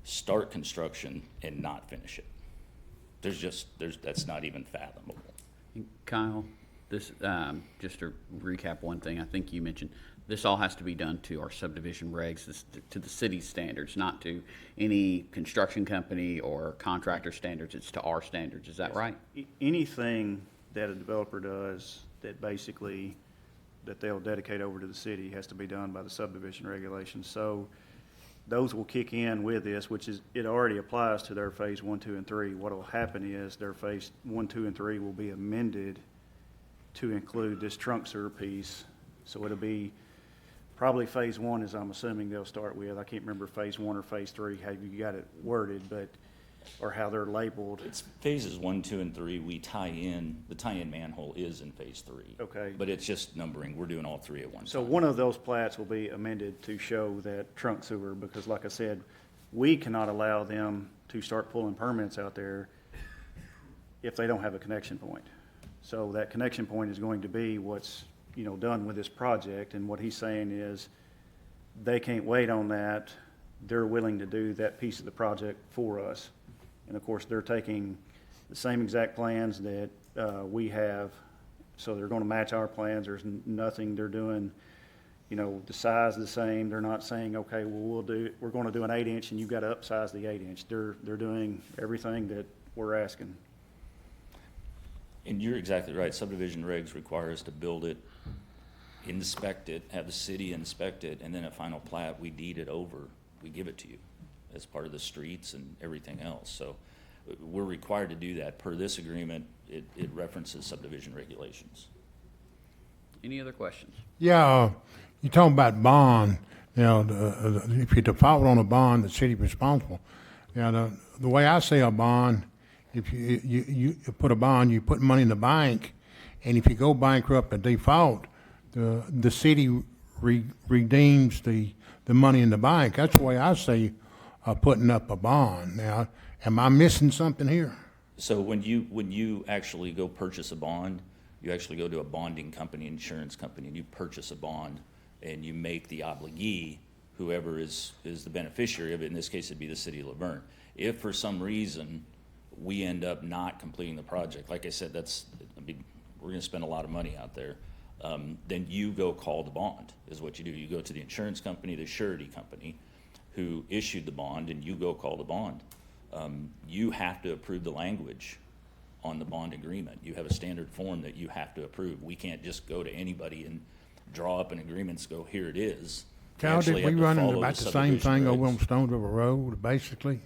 start construction, and not finish it. That's not even fathomable. Kyle, this just to recap one thing, I think you mentioned this all has to be done to our subdivision regs, to the city's standards, not to any construction company or contractor standards. It's to our standards. Is that right? Anything that a developer does that they'll dedicate over to the city has to be done by the subdivision regulations. So those will kick in with this, it already applies to their phase 1, 2, and 3. What will happen is their phase 1, 2, and 3 will be amended to include this trunk sewer piece. So it'll be probably phase 1 is I'm assuming they'll start with. I can't remember phase 1 or phase 3, how you got it worded, or how they're labeled. It's phases 1, 2, and 3. We tie in, the tie-in manhole is in phase 3. Okay. But it's just numbering. We're doing all 3 at once. So one of those plats will be amended to show that trunk sewer, because like I said, we cannot allow them to start pulling permits out there if they don't have a connection point. So that connection point is going to be what's, done with this project, and what he's saying is they can't wait on that. They're willing to do that piece of the project for us. And of course, they're taking the same exact plans that we have, so they're going to match our plans. There's nothing they're doing, the size is the same. They're not saying, okay, well, we're going to do an 8-inch and you've got to upsize the 8-inch. They're doing everything that we're asking. And you're exactly right. Subdivision regs require us to build it, inspect it, have the city inspect it, and then at final plat, we deed it over. We give it to you as part of the streets and everything else. So we're required to do that. Per this agreement, it references subdivision regulations. Any other questions? Yeah, you talking about bond, if you default on a bond, the city responsible. The way I say a bond, if you put a bond, you put money in the bank, and if you go bankrupt or default, the city redeems the money in the bank. That's the way I see putting up a bond. Now, am I missing something here? So when you actually go purchase a bond, you actually go to a bonding company, insurance company, and you purchase a bond, and you make the obligee, whoever is the beneficiary of it, in this case it'd be the city of Laverne. If for some reason we end up not completing the project, like I said, we're gonna spend a lot of money out there, then you go call the bond, is what you do. You go to the insurance company, the surety company, who issued the bond, and you go call the bond. You have to approve the language on the bond agreement. You have a standard form that you have to approve. We can't just go to anybody and draw up an agreement and go, here it is. Cal, did actually we have to run into follow about the the same subdivision thing over regs. on Stone River Road, basically?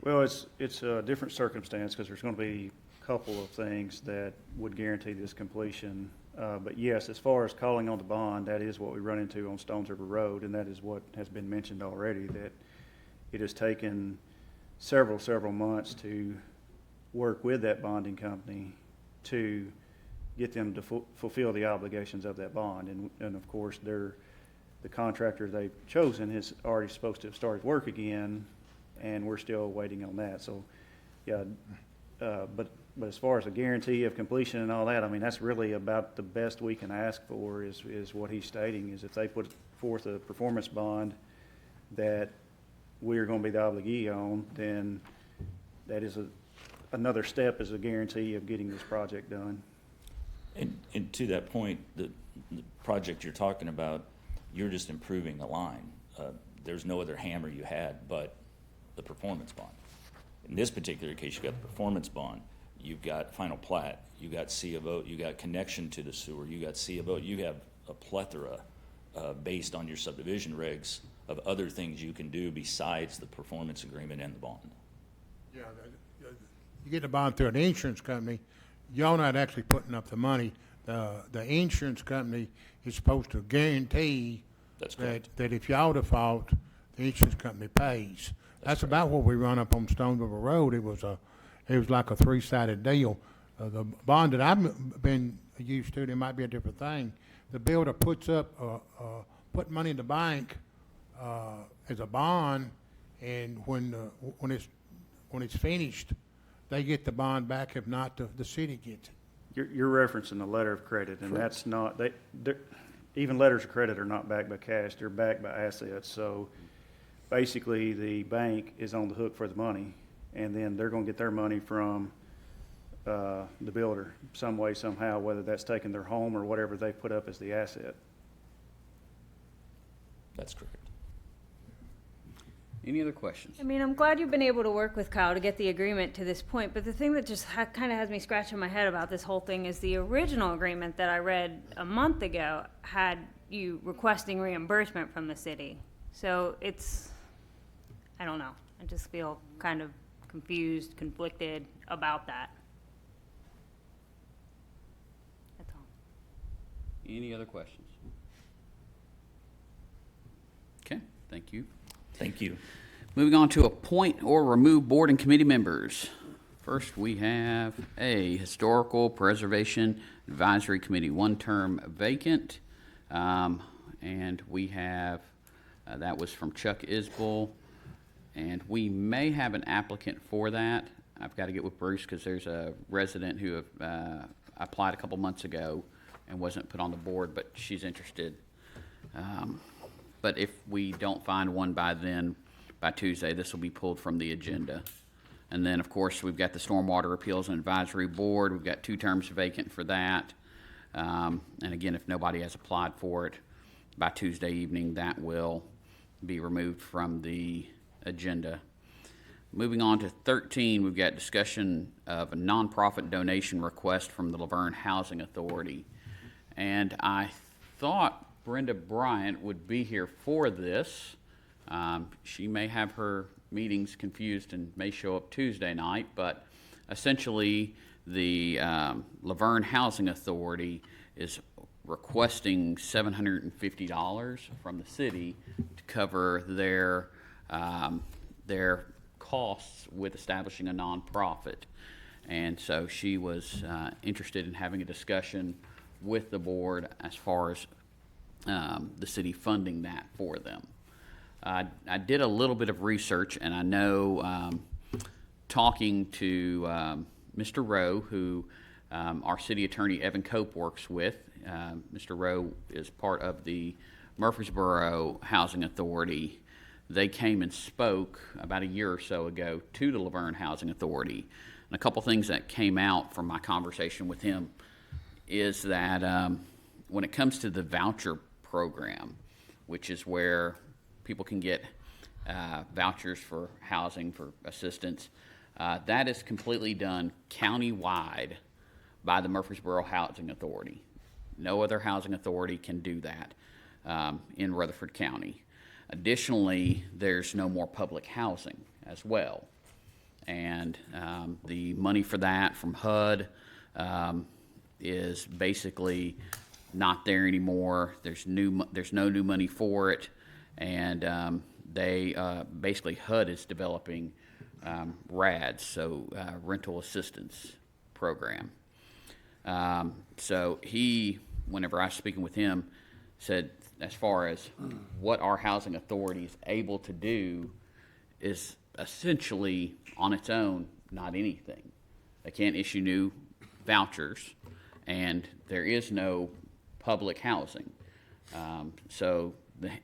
Well, it's a different circumstance because there's going to be a couple of things that would guarantee this completion. But yes, as far as calling on the bond, that is what we run into on Stones River Road, and that is what has been mentioned already, that it has taken several months to work with that bonding company to get them to fulfill the obligations of that bond. And of course, the contractor they've chosen is already supposed to have started work again, and we're still waiting on that. So, yeah, but as far as a guarantee of completion and all that, I mean, that's really about the best we can ask for is what he's stating, is if they put forth a performance bond that we're going to be the obligee on, then that is another step is a guarantee of getting this project done. And to that point, the project you're talking about, you're just improving the line. There's no other hammer you had but the performance bond. In this particular case, you got the performance bond, you've got final plat, you got C of O, you got connection to the sewer, you got C of O, you have a plethora based on your subdivision regs of other things you can do besides the performance agreement and the bond. Yeah, you get the bond through an insurance company, y'all not actually putting up the money. The insurance company is supposed to guarantee That's correct. that if y'all default, the insurance company pays. That's about what we run up on Stone River Road. It was like a three-sided deal. The bond that I've been used to, there might be a different thing. The builder puts up, put money in the bank as a bond, and when it's finished, they get the bond back. If not, the city gets it. You're referencing the letter of credit, and that's not, even letters of credit are not backed by cash, they're backed by assets. So basically, the bank is on the hook for the money, and then they're going to get their money from the builder some way, somehow, whether that's taking their home or whatever they put up as the asset. That's correct. Any other questions? I mean, I'm glad you've been able to work with Kyle to get the agreement to this point, but the thing that just kind of has me scratching my head about this whole thing is the original agreement that I read a month ago had you requesting reimbursement from the city. So I don't know. I just feel kind of confused, conflicted about that. That's all. Any other questions? Okay, thank you. Thank you. Moving on to appoint or remove board and committee members. First, we have a Historical Preservation Advisory Committee, one term vacant. And we have, that was from Chuck Isbell. And we may have an applicant for that. I've got to get with Bruce because there's a resident who applied a couple months ago and wasn't put on the board, but she's interested. But if we don't find one by Tuesday, this will be pulled from the agenda. And then, of course, we've got the Stormwater Appeals and Advisory Board. We've got 2 terms vacant for that. And again, if nobody has applied for it by Tuesday evening, that will be removed from the agenda. Moving on to 13, we've got discussion of a nonprofit donation request from the Laverne Housing Authority. And I thought Brenda Bryant would be here for this. She may have her meetings confused and may show up Tuesday night, but essentially the Laverne Housing Authority is requesting $750 from the city to cover their costs with establishing a nonprofit. And so she was interested in having a discussion with the board as far as the city funding that for them. I did a little bit of research, and I know talking to Mr. Rowe, who our city attorney Evan Cope works with. Mr. Rowe is part of the Murfreesboro Housing Authority. They came and spoke about a year or so ago to the Laverne Housing Authority. And a couple things that came out from my conversation with him is that when it comes to the voucher program, which is where people can get vouchers for housing, for assistance, that is completely done county-wide by the Murfreesboro Housing Authority. No other housing authority can do that in Rutherford County. Additionally, there's no more public housing as well. And the money for that from HUD is basically not there anymore. There's no new money for it. And they basically HUD is developing RADS, so Rental Assistance Program. So he, whenever I was speaking with him, said as far as what our housing authority is able to do is essentially on its own not anything. They can't issue new vouchers, and there is no public housing. So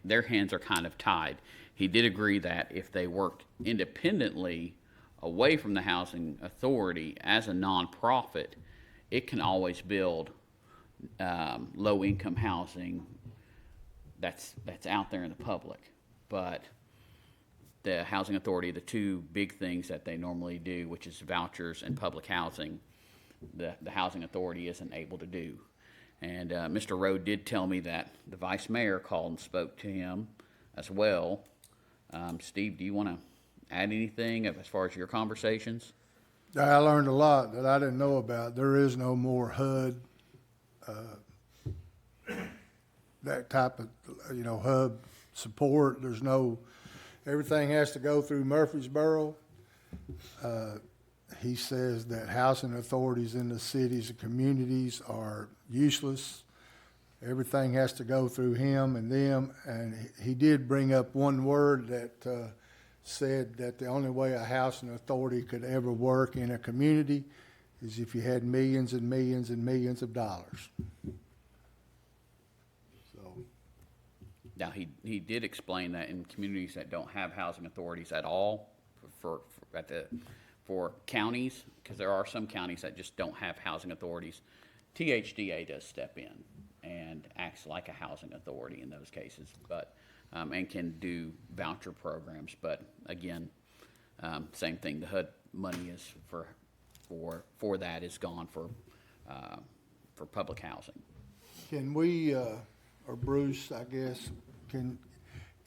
their hands are kind of tied. He did agree that if they worked independently away from the housing authority as a nonprofit, it can always build low-income housing that's out there in the public. But the housing authority, the two big things that they normally do, which is vouchers and public housing, the housing authority isn't able to do. And Mr. Rowe did tell me that the vice mayor called and spoke to him as well. Steve, do you want to add anything as far as your conversations? I learned a lot that I didn't know about. There is no more HUD, that type of, hub support. There's no, everything has to go through Murfreesboro. He says that housing authorities in the cities and communities are useless. Everything has to go through him and them. And he did bring up one word that said that the only way a housing authority could ever work in a community is if you had millions and millions and millions of dollars. So. Now, he did explain that in communities that don't have housing authorities at all, for counties, because there are some counties that just don't have housing authorities, THDA does step in and acts like a housing authority in those cases, but and can do voucher programs. But again, same thing. The HUD money is for that is gone for public housing. Can we, or Bruce, I guess, can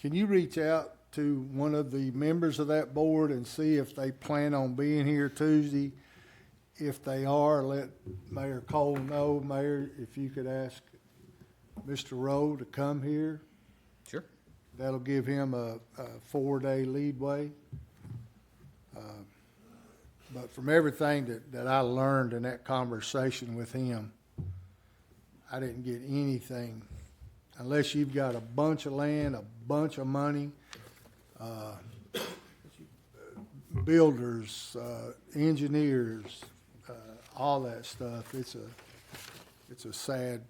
you reach out to one of the members of that board and see if they plan on being here Tuesday? If they are, let Mayor Cole know. Mayor, if you could ask Mr. Rowe to come here. Sure. That'll give him a 4-day leadway. But from everything that I learned in that conversation with him, I didn't get anything, unless you've got a bunch of land, a bunch of money, builders, engineers, all that stuff. It's a sad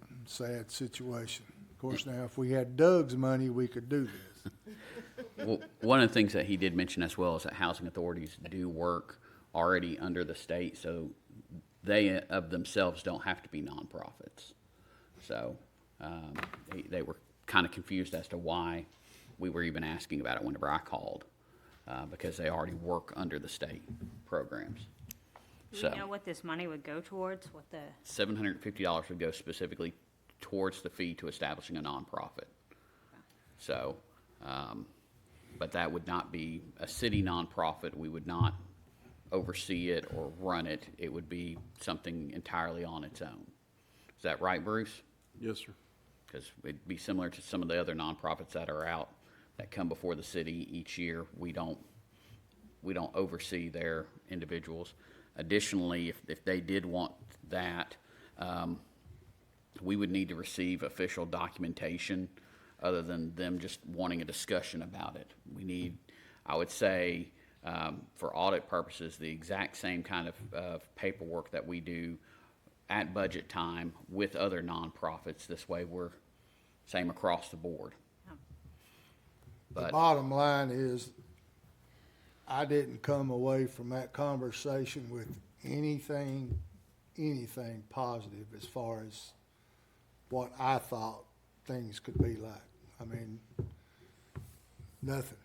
situation. Of course, now if we had Doug's money, we could do this. Well, one of the things that he did mention as well is that housing authorities do work already under the state, so they of themselves don't have to be nonprofits. So they were kind of confused as to why we were even asking about it whenever I called, because they already work under the state programs. Do we know what this money would go towards? What the $750 would go specifically towards the fee to establishing a nonprofit. So, but that would not be a city nonprofit. We would not oversee it or run it. It would be something entirely on its own. Is that right, Bruce? Yes, sir. Because it'd be similar to some of the other nonprofits that are out that come before the city each year. We don't oversee their individuals. Additionally, if they did want that, we would need to receive official documentation other than them just wanting a discussion about it. We need, I would say, for audit purposes, the exact same kind of paperwork that we do at budget time with other nonprofits. This way we're same across the board. The But bottom line is, I didn't come away from that conversation with anything positive as far as what I thought things could be like. I mean, nothing.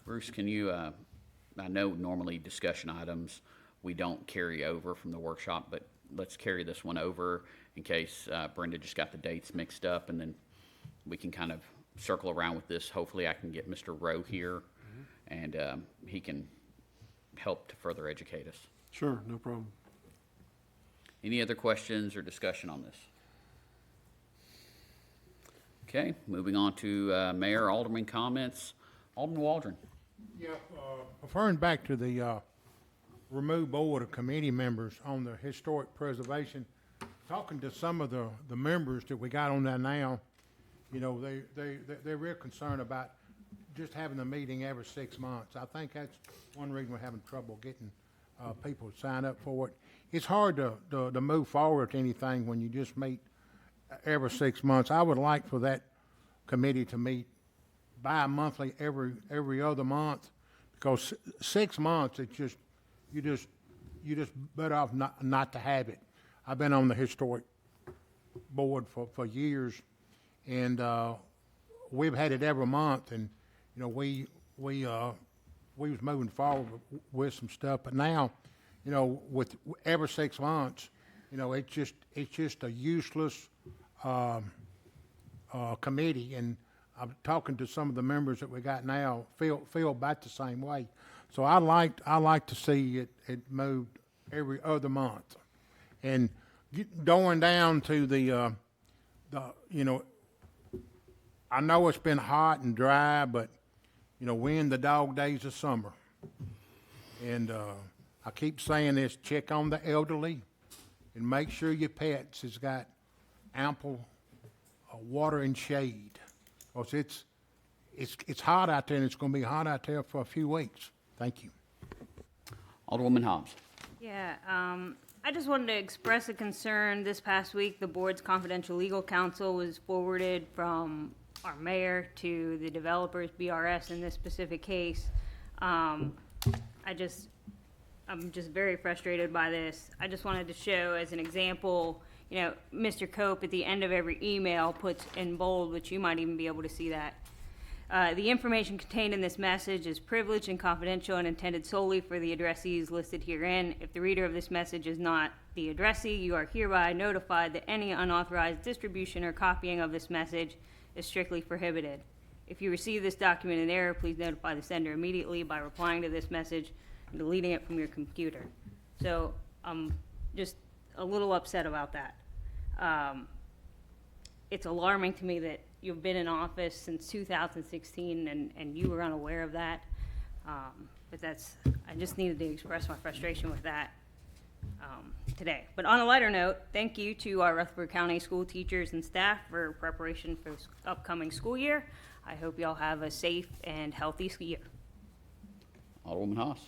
Bruce, can you, I know normally discussion items we don't carry over from the workshop, but let's carry this one over in case Brenda just got the dates mixed up, and then we can kind of circle around with this. Hopefully I can get Mr. Rowe here, and he can help to further educate us. Sure, no problem. Any other questions or discussion on this? Okay, moving on to Mayor, Alderman comments. Alderman Waldron. Yeah, referring back to the remove board of committee members on the historic preservation, talking to some of the members that we got on there now, you know, they're real concerned about just having a meeting every 6 months. I think that's one reason we're having trouble getting people to sign up for it. It's hard to move forward to anything when you just meet every 6 months. I would like for that committee to meet bi-monthly every other month, because 6 months, it's just, you just better off not to have it. I've been on the historic board for years, and we've had it every month, and you know we was moving forward with some stuff, but now, you know, with every 6 months, you know, it's just a useless committee, and I'm talking to some of the members that we got now feel about the same way. So I like to see it moved every other month, and going down to the you know, I know it's been hot and dry, but you know, we're in the dog days of summer, and I keep saying this: check on the elderly, and make sure your pets has got ample water and shade. Because it's hot out there, and it's going to be hot out there for a few weeks. Thank you. Alderwoman Hobbs. Yeah, I just wanted to express a concern. This past week, the board's confidential legal counsel was forwarded from our mayor to the developers, BRS, in this specific case. I'm just very frustrated by this. I just wanted to show as an example, you know, Mr. Cope at the end of every email puts in bold, which you might even be able to see that. The information contained in this message is privileged and confidential and intended solely for the addressees listed herein. If the reader of this message is not the addressee, you are hereby notified that any unauthorized distribution or copying of this message is strictly prohibited. If you receive this document in error, please notify the sender immediately by replying to this message and deleting it from your computer. So I'm just a little upset about that. It's alarming to me that you've been in office since 2016 and you were unaware of that. But I just needed to express my frustration with that today. But on a lighter note, thank you to our Rutherford County school teachers and staff for preparation for this upcoming school year. I hope y'all have a safe and healthy school year. Alderwoman Haas.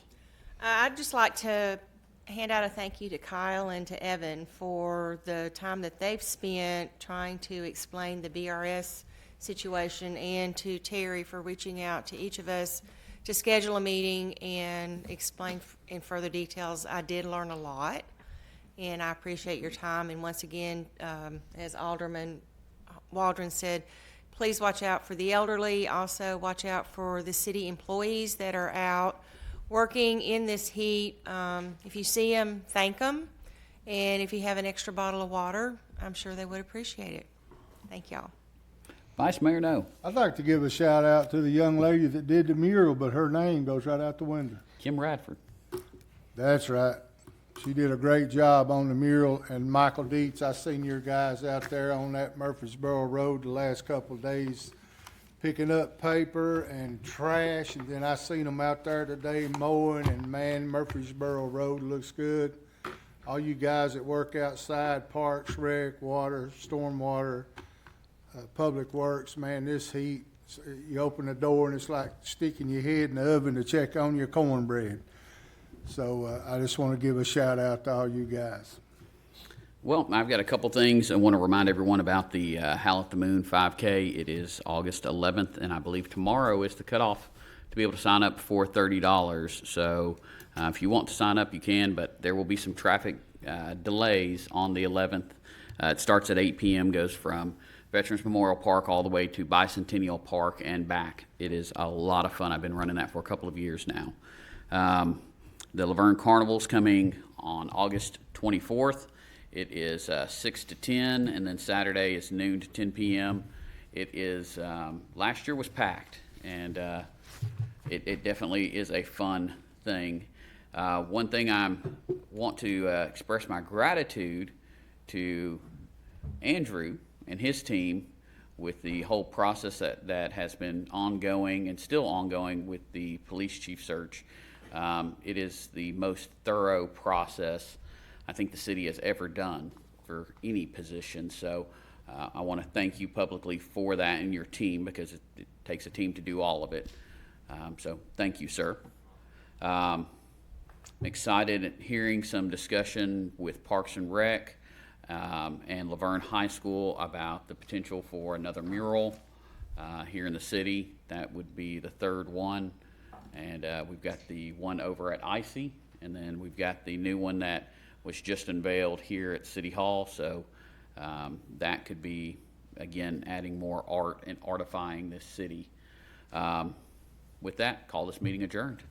I'd just like to hand out a thank you to Kyle and to Evan for the time that they've spent trying to explain the BRS situation, and to Terry for reaching out to each of us to schedule a meeting and explain in further details. I did learn a lot, and I appreciate your time. And once again, as Alderman Waldron said, please watch out for the elderly. Also watch out for the city employees that are out working in this heat. If you see them, thank them. And if you have an extra bottle of water, I'm sure they would appreciate it. Thank y'all. Vice Mayor No. I'd like to give a shout out to the young lady that did the mural, but her name goes right out the window. Kim Radford. That's right. She did a great job on the mural. And Michael Dietz, I seen your guys out there on that Murfreesboro Road the last couple of days picking up paper and trash, and then I seen them out there today mowing, and man, Murfreesboro Road looks good. all you guys that work outside, parks, rec, water, stormwater, public works, man, this heat, you open the door and it's like sticking your head in the oven to check on your cornbread. So I just want to give a shout out to all you guys. Well, I've got a couple things. I want to remind everyone about the Howl at the Moon 5K. It is August 11th, and I believe tomorrow is the cutoff to be able to sign up for $30. So if you want to sign up, you can, but there will be some traffic delays on the 11th. It starts at 8 p.m., goes from Veterans Memorial Park all the way to Bicentennial Park and back. It is a lot of fun. I've been running that for a couple of years now. The Laverne Carnival's coming on August 24th. It is 6 to 10, and then Saturday is noon to 10 p.m. It is, last year was packed, and it definitely is a fun thing. One thing I want to express my gratitude to Andrew and his team with the whole process that has been ongoing and still ongoing with the police chief search. It is the most thorough process I think the city has ever done for any position. So I want to thank you publicly for that and your team, because it takes a team to do all of it. So thank you, sir. I'm excited at hearing some discussion with Parks and Rec and Laverne High School about the potential for another mural here in the city. That would be the third one. And we've got the one over at Icy, and then we've got the new one that was just unveiled here at City Hall. So that could be, again, adding more art and artifying this city. With that, call this meeting adjourned.